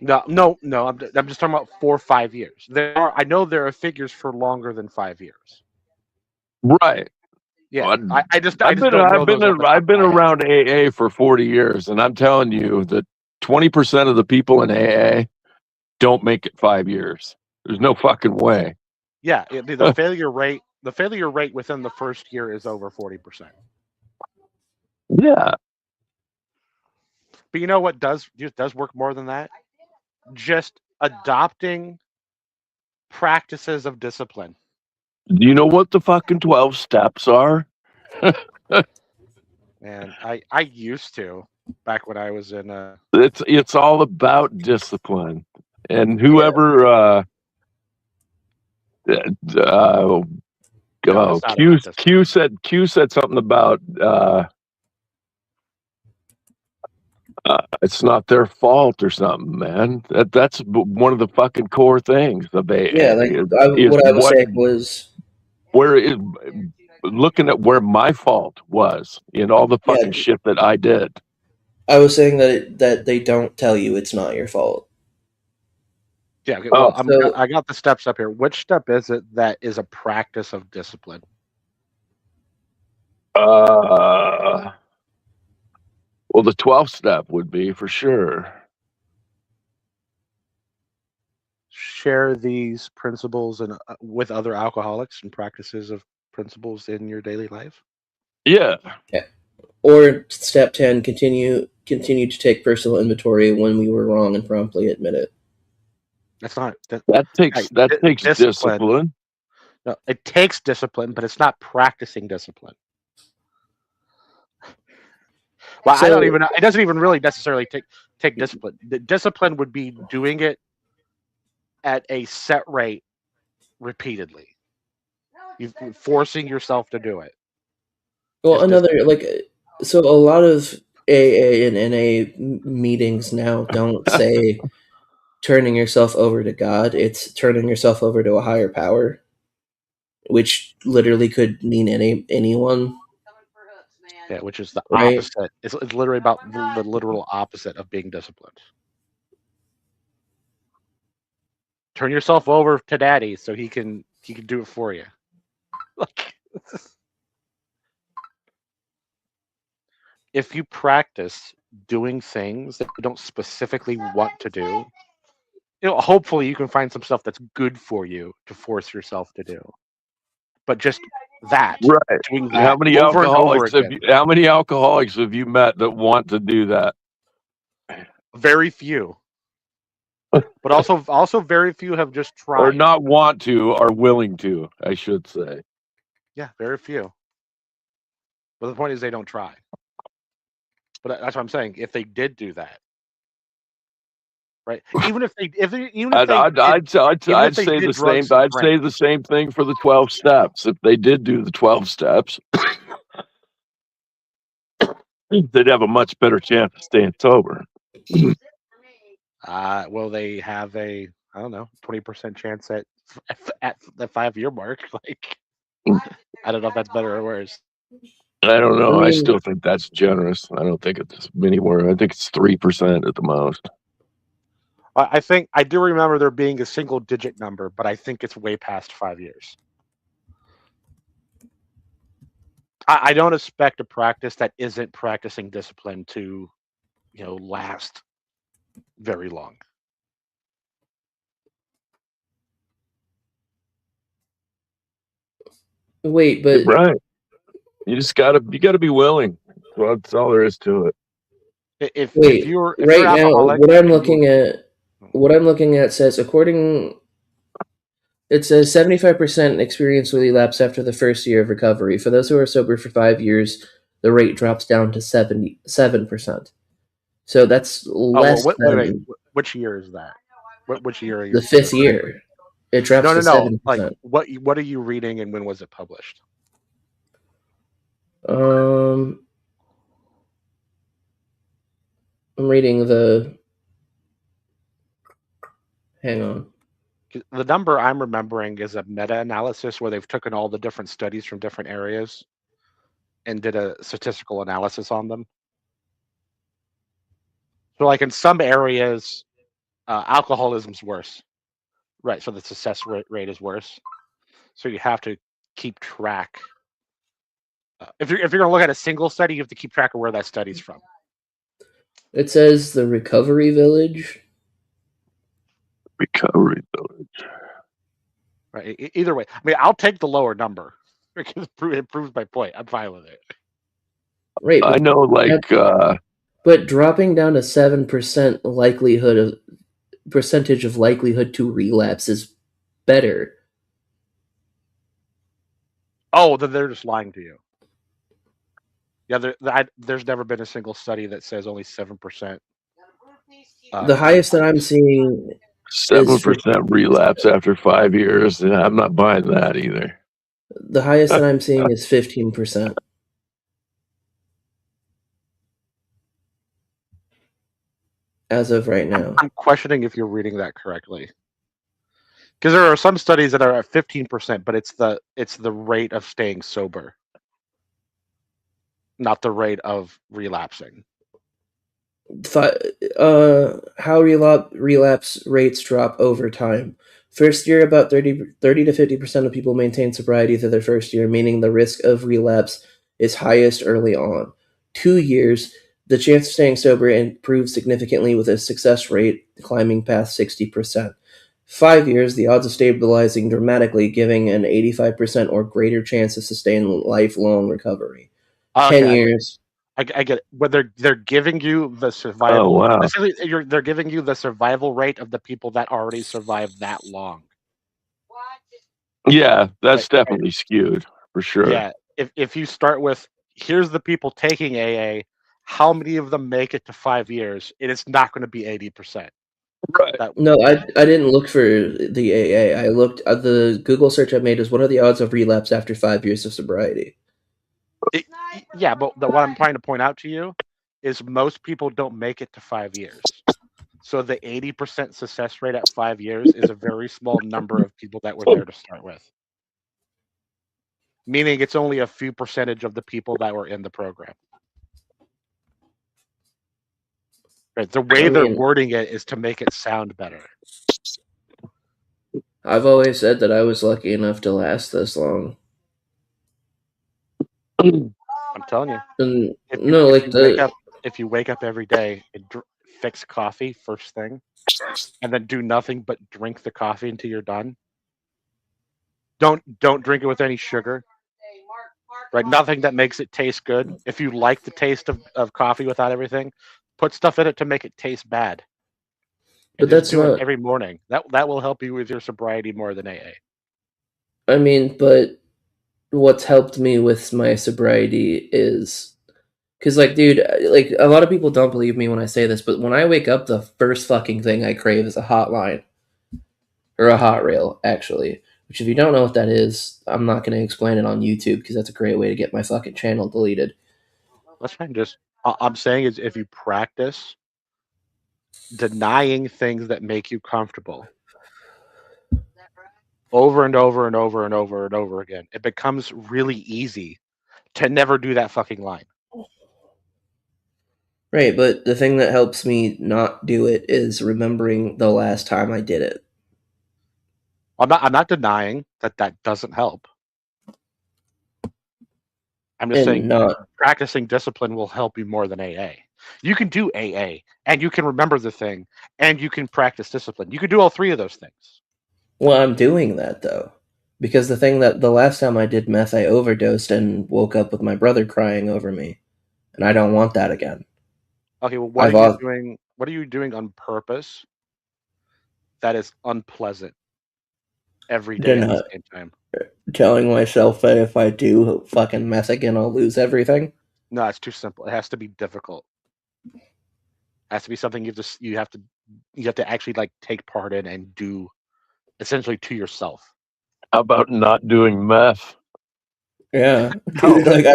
No. I'm just talking about 4 or 5 years. I know there are figures for longer than 5 years. Right. Yeah, I just don't know those off the top I've been of my head. around AA for 40 years, and I'm telling you that 20% of the people in AA don't make it 5 years. There's no fucking way. Yeah, the failure rate within the first year is over 40%. Yeah. But you know what does work more than that? Just adopting practices of discipline. Do you know what the fucking 12 steps are? And I used to back when I was in It's all about discipline. And whoever Q said something about it's not their fault or something, man. That's one of the fucking core things of AA. Yeah, like what I was saying was looking at where my fault was in all the fucking shit that I did. I was saying that they don't tell you it's not your fault. Yeah. Okay, well, I got the steps up here. Which step is it that is a practice of discipline? Well, the 12th step would be for sure. Share these principles with other alcoholics and practices of principles in your daily life. Yeah. Or step 10, continue to take personal inventory when we were wrong and promptly admit it. That's not that takes discipline. No, it takes discipline, but it's not practicing discipline. Well, I don't even. It doesn't even really necessarily take discipline. The discipline would be doing it at a set rate repeatedly. You're forcing yourself to do it. Well, so a lot of AA and NA meetings now don't say turning yourself over to God. It's turning yourself over to a higher power, which literally could mean anyone. Yeah, which is the opposite. It's literally about the literal opposite of being disciplined. Turn yourself over to Daddy so he can do it for you. If you practice doing things that you don't specifically want to do, hopefully you can find some stuff that's good for you to force yourself to do. But just that, right? Doing that how many alcoholics have you met that want to do that? Very few. But also very few have just tried. Or not want to, are willing to, I should say. Yeah, very few. But the point is they don't try. But that's what I'm saying. If they did do that, right? I'd say the same thing for the 12 steps. If they did do the 12 steps, they'd have a much better chance of staying sober. Well, they have a 20% chance at the 5-year mark. Like, I don't know if that's better or worse. I don't know. I still think that's generous. I don't think it's anywhere. I think it's 3% at the most. I do remember there being a single-digit number, but I think it's way past 5 years. I don't expect a practice that isn't practicing discipline to, last very long. Wait, but right. You just gotta be willing. Well, that's all there is to it. If you're alcoholic, what I'm looking at says it says 75% experience will elapse after the first year of recovery. For those who are sober for 5 years, the rate drops down to 77%. So that's less than. Which year is that? Which year are you? The fifth year, it drops No, to no, no. Like 7%. what are you reading and when was it published? I'm reading the. Hang on. The number I'm remembering is a meta-analysis where they've taken all the different studies from different areas and did a statistical analysis on them. So, like in some areas, alcoholism's worse, right? So the success rate is worse. So you have to keep track. If you're going to look at a single study, you have to keep track of where that study's from. It says the Recovery Village. Recovery Village. Right. Either way, I mean, I'll take the lower number because it proves my point. I'm fine with it. Right. I know, like, but dropping down to 7% percentage of likelihood to relapse is better. Oh, then they're just lying to you. Yeah, there's never been a single study that says only 7%. The highest that I'm seeing 7% relapse after 5 years. And I'm not buying that either. The highest that I'm seeing is 15%. As of right now. I'm questioning if you're reading that correctly. Because there are some studies that are at 15%, but it's the rate of staying sober, not the rate of relapsing. How relapse rates drop over time. First year, about 30 to 50% of people maintain sobriety through their first year, meaning the risk of relapse is highest early on. 2 years, the chance of staying sober improves significantly with a success rate climbing past 60%. 5 years, the odds of stabilizing dramatically, giving an 85% or greater chance of sustained lifelong recovery. 10 years. I get it. But they're giving you the survival. Oh, wow. They're giving you the survival rate of the people that already survived that long. Yeah, that's definitely skewed for sure. Yeah, if you start with here's the people taking AA, how many of them make it to 5 years? It's not going to be 80%. Right. No, I didn't look for the AA. I looked at the Google search I made is what are the odds of relapse after 5 years of sobriety? Yeah, but what I'm trying to point out to you is most people don't make it to 5 years. So the 80% success rate at 5 years is a very small number of people that were there to start with. Meaning it's only a few percentage of the people that were in the program. Right. The way they're wording it is to make it sound better. I've always said that I was lucky enough to last this long. I'm telling you. And if you wake up every day and fix coffee first thing, and then do nothing but drink the coffee until you're done. Don't drink it with any sugar. Right, nothing that makes it taste good. If you like the taste of coffee without everything, put stuff in it to make it taste bad. But that's do it every morning. That will help you with your sobriety more than AA. I mean, but what's helped me with my sobriety is because, like, dude, like a lot of people don't believe me when I say this, but when I wake up, the first fucking thing I crave is a hotline or a hot rail, actually. Which, if you don't know what that is, I'm not going to explain it on YouTube because that's a great way to get my fucking channel deleted. That's fine. I'm saying is if you practice denying things that make you comfortable over and over and over and over and over again, it becomes really easy to never do that fucking line. Right, but the thing that helps me not do it is remembering the last time I did it. I'm not denying that doesn't help. I'm just saying practicing discipline will help you more than AA. You can do AA and you can remember the thing and you can practice discipline. You can do all three of those things. Well, I'm doing that though. Because the last time I did meth, I overdosed and woke up with my brother crying over me. And I don't want that again. Okay, well, what are you doing? What are you doing on purpose that is unpleasant every day at the same time? Telling myself that if I do fucking meth again, I'll lose everything? No, it's too simple. It has to be difficult. It has to be something you have to you have to actually like take part in and do essentially to yourself. How about not doing meth? Yeah, No. dude. Like I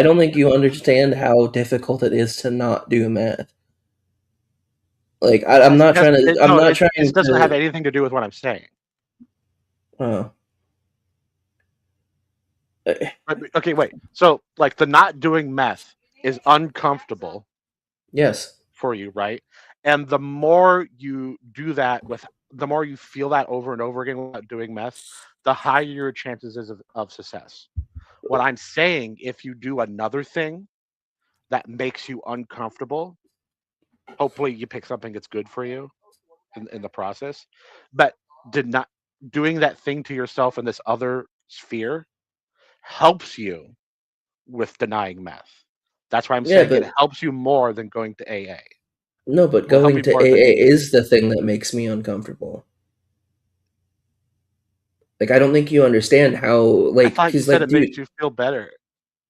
don't think you understand how difficult it is to not do math. Like I'm not trying to. I'm No, not it trying doesn't have to. anything to do with what I'm saying. Uh, Okay, wait. So like the not doing meth is uncomfortable yes. for you, right? And the more you do that the more you feel that over and over again without doing meth, the higher your chances is of success. What I'm saying, if you do another thing that makes you uncomfortable, hopefully you pick something that's good for you in the process. But did not doing that thing to yourself in this other sphere helps you with denying meth. That's why I'm Yeah, saying but it helps you more than going to AA. no, but It will help going you to more than AA doing meth. is the thing that makes me uncomfortable. Like I don't think you understand how I like thought you because said like it makes dude, you feel better.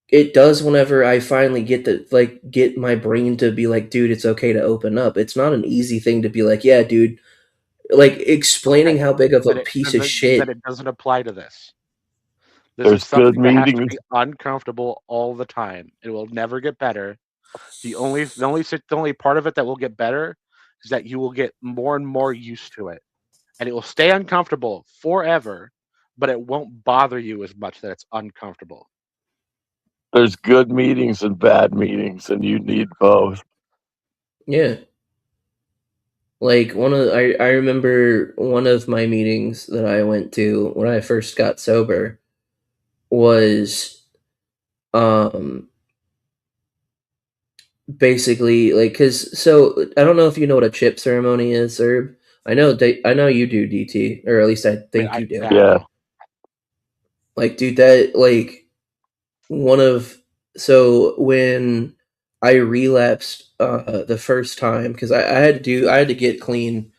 it does whenever I finally get my brain to be like, dude, it's okay to open up. It's not an easy thing to be like, yeah, dude. Like explaining Okay, how big of a then piece of then shit. it doesn't apply to this. This is There's good something that has to meetings. be uncomfortable all the time. It will never get better. The only part of it that will get better is that you will get more and more used to it, and it will stay uncomfortable forever, but it won't bother you as much that it's uncomfortable. There's good meetings and bad meetings, and you need both. Yeah. Like I remember one of my meetings that I went to when I first got sober was um basically like cuz so I don't know if you know what a chip ceremony is, Herb. I know you do, DT, or at least I I mean, think you do. I Yeah, know. Like dude, that like one of so when I relapsed the first time cuz I had to get clean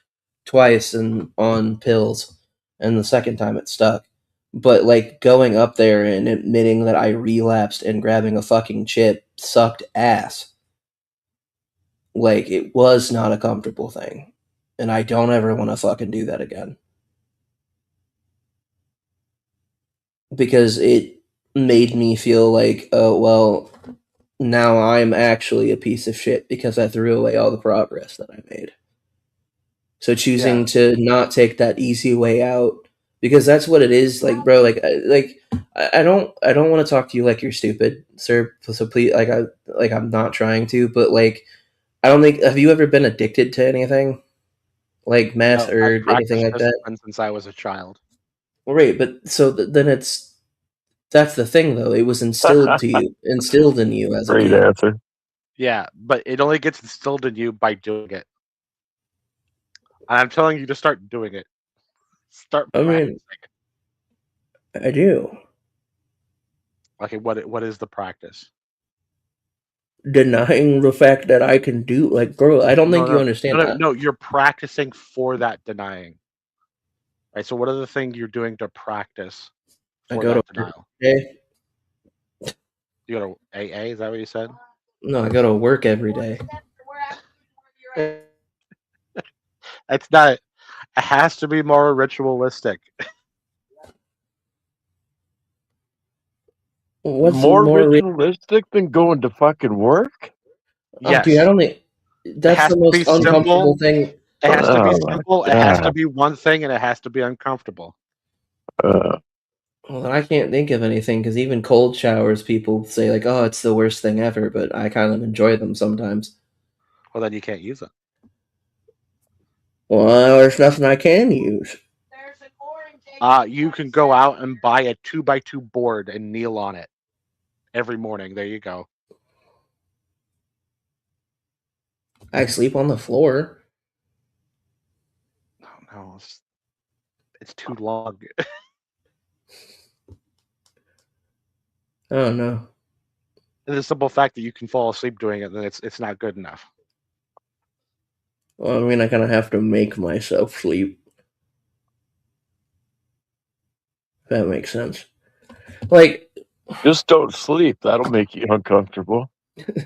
twice and on pills, and the second time it stuck. But like going up there and admitting that I relapsed and grabbing a fucking chip sucked ass. Like it was not a comfortable thing, and I don't ever want to fucking do that again because it made me feel like, oh well, now I'm actually a piece of shit because I threw away all the progress that I made. So Yeah, choosing to not take that easy way out because that's what it is, like bro, I don't want to talk to you like you're stupid, sir. So please, I'm not trying to, but like I don't think have you ever been addicted to anything like meth no, I've or anything practiced like that? discipline since I was a child. Well, right, but so then that's the thing though. It was instilled in you as a great kid. answer. Yeah, but it only gets instilled in you by doing it. And I'm telling you to start doing it. Start I mean, practicing. I do. Okay, what is the practice? Denying the fact that I can do like bro, I don't No, think you no, understand that. no. You're practicing for that denying. Right. So what are the things you're doing to practice I for go to that work denial? every day. You go to AA, is that what you said? No, I go to work every day. It's not. It has to be more ritualistic. What's More more ritualistic than going to fucking work? oh, dude, I Yes, don't think it that's has the to be most uncomfortable simple. thing. It has to be Oh my simple. It has to god. be one thing, and it has to be uncomfortable. Uh, Well, I can't think of anything because even cold showers, people say like, "Oh, it's the worst thing ever," but I kind of enjoy them sometimes. Well, then you can't use it. Well, there's nothing I can use. You can go out and buy a 2x2 board and kneel on it every morning. There you go. I sleep on the floor. Oh, no, it's too long. I don't know. The simple fact that you can fall asleep doing it, then it's not good enough. Well, I mean, I kind of have to make myself sleep. If that makes sense. Like, just don't sleep. That'll make you uncomfortable.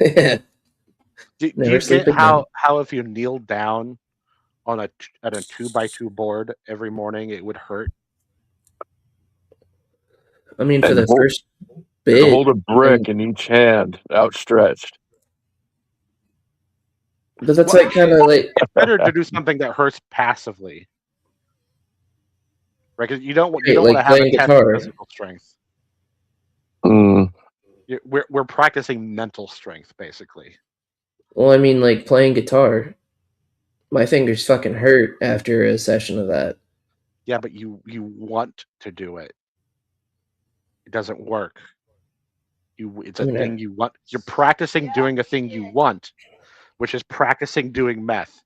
yeah, Do Never you sleep get again. how if you kneel down on at a 2x2 board every morning it would hurt? I mean, for And the first hold bit, a brick and in each hand, outstretched. but that's Well, like kind of like it's better to do something that hurts passively, right? Because you don't right, want to like have a playing test of guitar. physical strength. Mm. We're practicing mental strength, basically. Well, I mean, like playing guitar. My fingers fucking hurt after a session of that. Yeah, but you want to do it. It doesn't work. It's I a mean, thing you want. You're practicing doing a thing you want, which is practicing doing meth.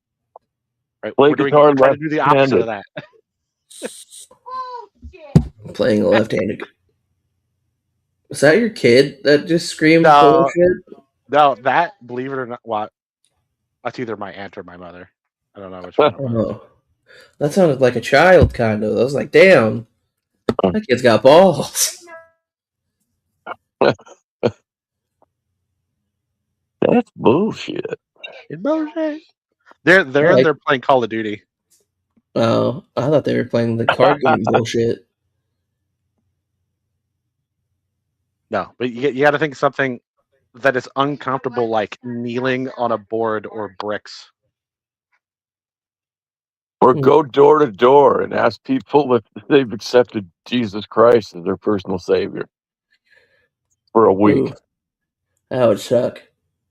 Right? Play guitar We're trying to do the opposite of left-handed. that. playing a left-handed. Was that your kid that just screamed No, bullshit? no, that believe it or not, what? That's either my aunt or my mother. I don't know which one it was. Oh, that sounded like a child, kind of. I was like, damn, that kid's got balls. That's bullshit. It's bullshit. They're in Like, there playing Call of Duty. oh, I thought they were playing the card game bullshit. No, but you got to think something that is uncomfortable, like kneeling on a board or bricks. Or go door to door and ask people if they've accepted Jesus Christ as their personal savior for a week. Ooh, that would suck.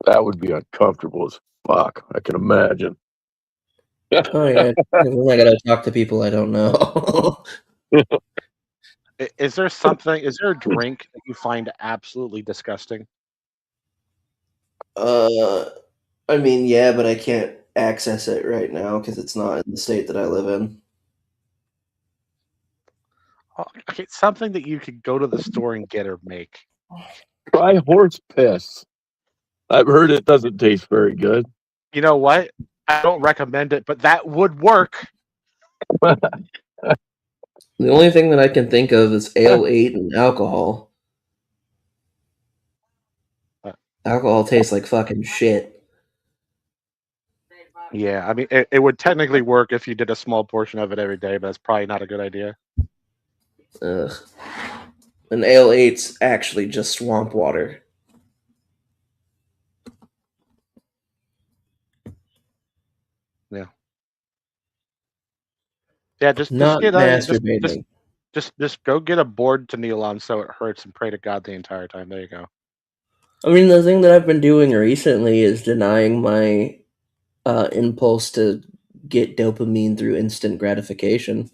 That would be uncomfortable as fuck. I can imagine. Oh yeah, 'cause then I gotta talk to people I don't know. Is there something? Is there a drink that you find absolutely disgusting? uh, I mean, yeah, but I can't access it right now because it's not in the state that I live in. Oh, okay, something that you could go to the store and get or make. Try horse piss. I've heard it doesn't taste very good. You know what? I don't recommend it, but that would work. The only thing that I can think of is ale 8 and alcohol. Alcohol tastes like fucking shit. Yeah, I mean, it would technically work if you did a small portion of it every day, but it's probably not a good idea. Ugh. And ale 8's actually just swamp water. Yeah, just Not get masturbating. just go get a board to kneel on so it hurts and pray to God the entire time. There you go. I mean, the thing that I've been doing recently is denying my impulse to get dopamine through instant gratification.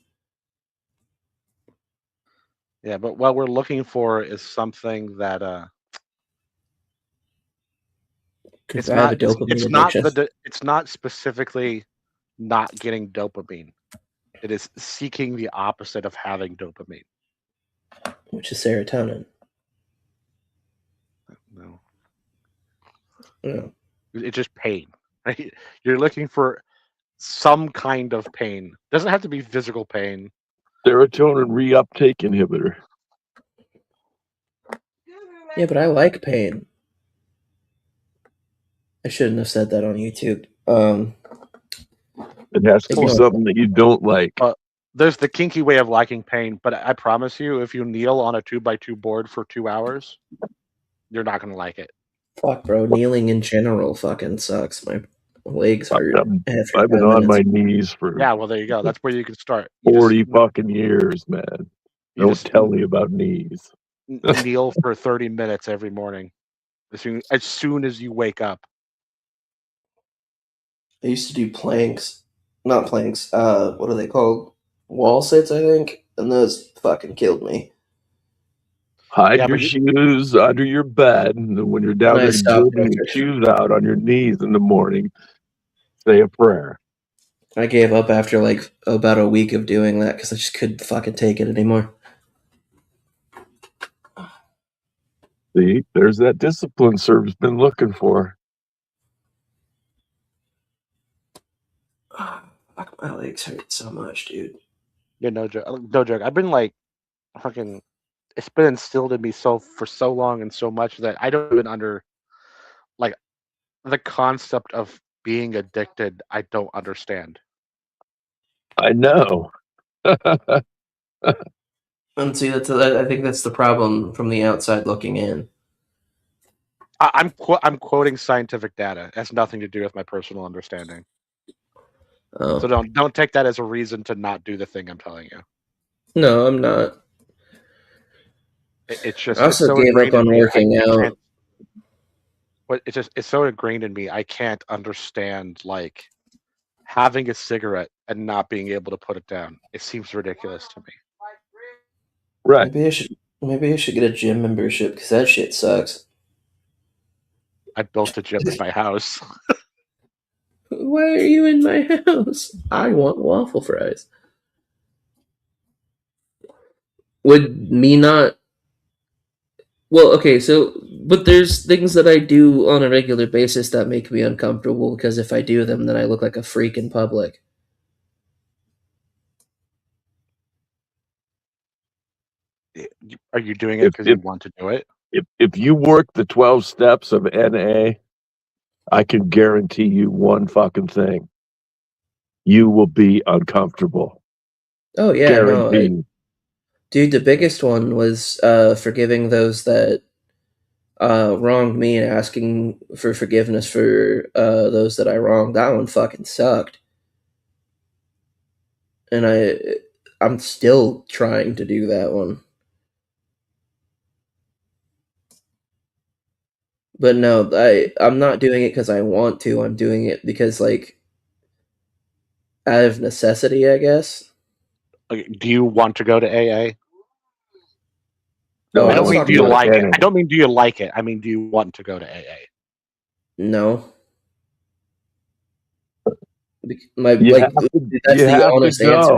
Yeah, but what we're looking for is something that Because I have a dopamine addiction. it's not specifically not getting dopamine. It is seeking the opposite of having dopamine. Which is serotonin. No, Yeah. it's just pain. Right? You're looking for some kind of pain. Doesn't have to be physical pain. Serotonin reuptake inhibitor. Yeah, but I like pain. I shouldn't have said that on YouTube. It has to be Ignore something that you don't like. There's the kinky way of liking pain, but I promise you, if you kneel on a 2x2 board for 2 hours, you're not gonna like it. Fuck, bro. Kneeling in general fucking sucks. My legs hurt after I've been 5 on minutes. my knees for Yeah, well, there you go. That's where you can start. 40 fucking years, man. You Don't just tell me about knees. kneel for 30 minutes every morning, as soon as you wake up. I used to do planks. Not planks. What are they called? Wall sits, I think. And those fucking killed me. Hide Yeah, your but shoes under your bed, and then when you're down And I there stopped getting your after. shoes out on your knees in the morning, say a prayer. I gave up after like about a week of doing that because I just couldn't fucking take it anymore. See, there's that discipline Serb's been looking for. Fuck, my legs hurt so much, dude. yeah, no joke. No joke. I've been like fucking. It's been instilled in me for so long and so much that I don't even the concept of being addicted, I don't understand. I know. And see, I think that's the problem from the outside looking in. I'm quoting scientific data. It has nothing to do with my personal understanding. Oh. So don't take that as a reason to not do the thing I'm telling you. No, I'm not. It's I just it's also so gave up ingrained in on me. working I out. can't. But it's so ingrained in me. I can't understand like having a cigarette and not being able to put it down. It seems ridiculous to me. Right. Maybe I should get a gym membership because that shit sucks. I built a gym in my house. Why are you in my house? I want waffle fries. Would me not? Well, okay, but there's things that I do on a regular basis that make me uncomfortable because if I do them, then I look like a freak in public. Are you doing it If because if you want to do it? if you work the 12 steps of NA, I can guarantee you one fucking thing. You will be uncomfortable. Oh yeah, no, Guaranteed. dude. The biggest one was forgiving those that wronged me and asking for forgiveness for those that I wronged. That one fucking sucked, and I'm still trying to do that one. But no, I'm not doing it because I want to. I'm doing it because like out of necessity, I guess. Okay, do you want to go to AA? Oh, No, I I don't that's want mean not to do you go me. to like it. NA. I don't mean do you like it. I mean do you want to go to AA? No, my You like have to that's the honest answer.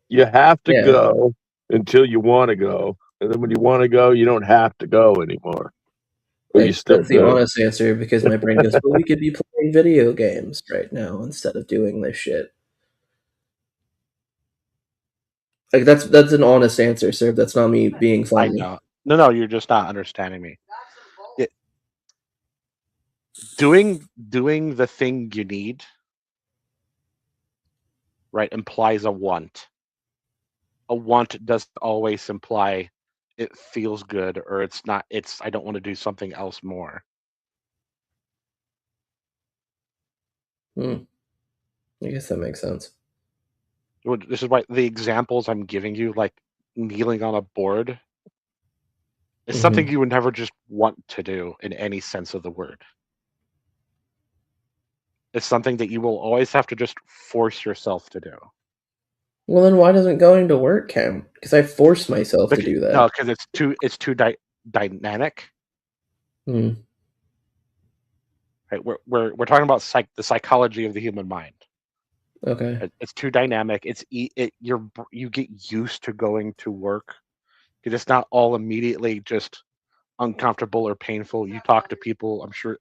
you have to Yeah, go until you want to go. And then when you want to go, you don't have to go anymore. But you like still that's the do. honest answer because my brain goes, "Well, we could be playing video games right now instead of doing this shit." Like that's an honest answer, sir. That's not me being I funny. know. No, you're just not understanding me. It, doing the thing you need, right, implies a want. A want doesn't always imply it feels good or it's not. It's I don't want to do something else more. Hmm. I guess that makes sense. This is why the examples I'm giving you, like kneeling on a board, is something Hmm. you would never just want to do in any sense of the word. It's something that you will always have to just force yourself to do. Well, then why doesn't going to work count? Because I forced myself to do No, that. because it's too dynamic. Hmm. Right? We're talking about the psychology of the human mind. Okay. It's too dynamic. You get used to going to work. It's not all immediately just uncomfortable or painful. You talk to people. I'm sure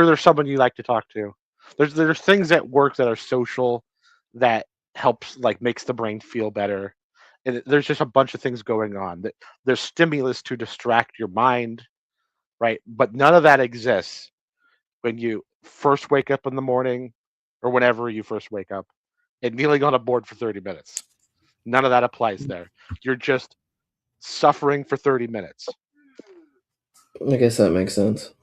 there's someone you like to talk to. There's things at work that are social that helps like makes the brain feel better. And there's just a bunch of things going on. There's stimulus to distract your mind, right? But none of that exists when you first wake up in the morning or whenever you first wake up and kneeling on a board for 30 minutes. None of that applies there. You're just suffering for 30 minutes. I guess that makes sense.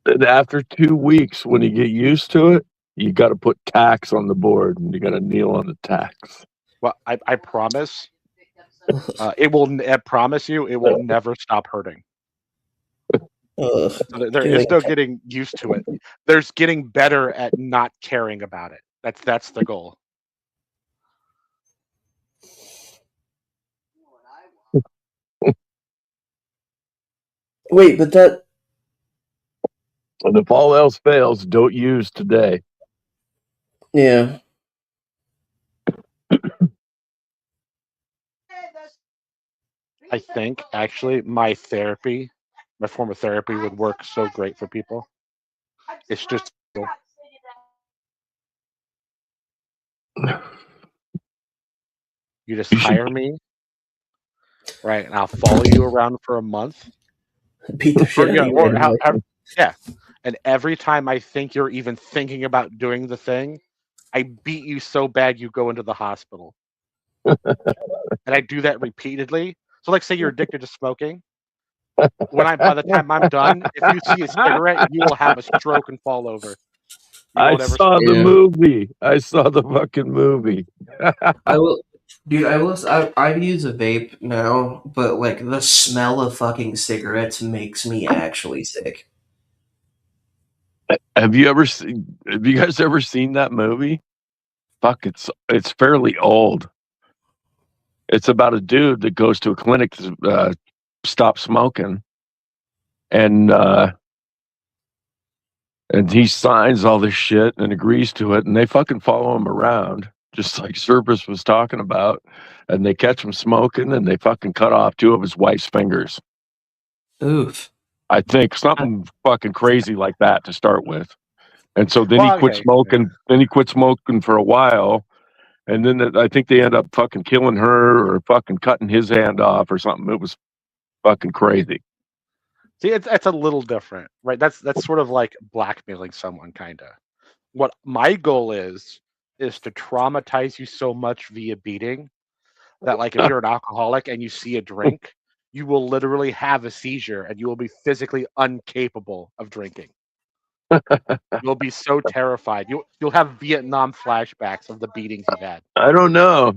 And after 2 weeks, when you get used to it, you got to put tax on the board and you got to kneel on the tax. Well, I promise it will. I promise you, it will never stop hurting. Ugh. So there Doing is no getting used to it. There's getting better at not caring about it. That's the goal. Wait, but that And if all else fails, don't use today. yeah. I think actually my form of therapy would work so great for people. It's just you just You should hire me, right? And I'll follow you around for a month, Beat the or shit out of you or randomly. yeah. And every time I think you're even thinking about doing the thing, I beat you so bad you go into the hospital. And I do that repeatedly. So, like, say you're addicted to smoking. By the time I'm done, if you see a cigarette, you will have a stroke and fall over. You I won't ever saw smoke the Yeah. again. movie. I saw the fucking movie. I will, dude. I use a vape now, but like the smell of fucking cigarettes makes me actually sick. Have you guys ever seen that movie? Fuck, it's fairly old. It's about a dude that goes to a clinic to stop smoking, and he signs all this shit and agrees to it, and they fucking follow him around, just like Service was talking about, and they catch him smoking, and they fucking cut off 2 of his wife's fingers. Oof. I think something fucking crazy like that to start with. And so then he Well, quit okay. Yeah. smoking. Then he quit smoking for a while, and then I think they end up fucking killing her or fucking cutting his hand off or something. It was fucking crazy. See, it's a little different, right? That's sort of like blackmailing someone, kind of. What my goal is to traumatize you so much via beating that, like, if you're an alcoholic and you see a drink, you will literally have a seizure and you will be physically incapable of drinking. You'll be so terrified. You'll have Vietnam flashbacks of the beatings you've had. I don't know.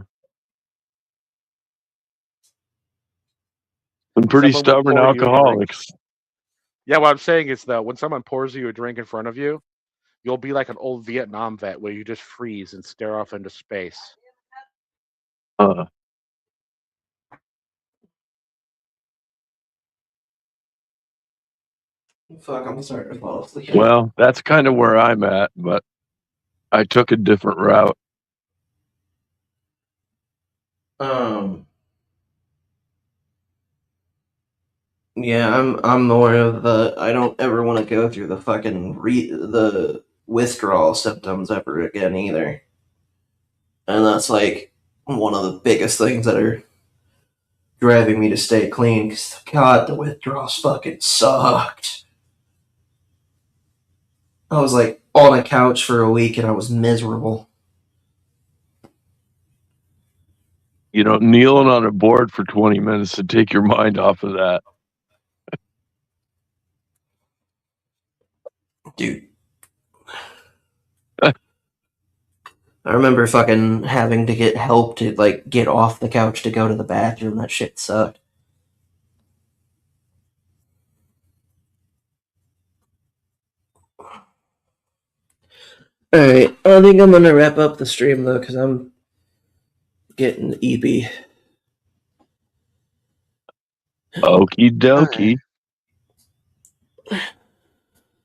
Some pretty Someone will stubborn pour you a drink. alcoholics. Yeah, what I'm saying is, though, when someone pours you a drink in front of you, you'll be like an old Vietnam vet where you just freeze and stare off into space. Uh, Fuck, I'm starting to fall asleep. well, that's kind of where I'm at, but I took a different route. Yeah, I'm more of the I don't ever want to go through the fucking the withdrawal symptoms ever again either. And that's like one of the biggest things that are driving me to stay clean. Cause God, the withdrawals fucking sucked. I was like on a couch for a week and I was miserable. You know, kneeling on a board for 20 minutes to take your mind off of that. Dude. I remember fucking having to get help to like get off the couch to go to the bathroom. That shit sucked. Alright, I think I'm gonna wrap up the stream though, because I'm getting eepy. Okie dokie.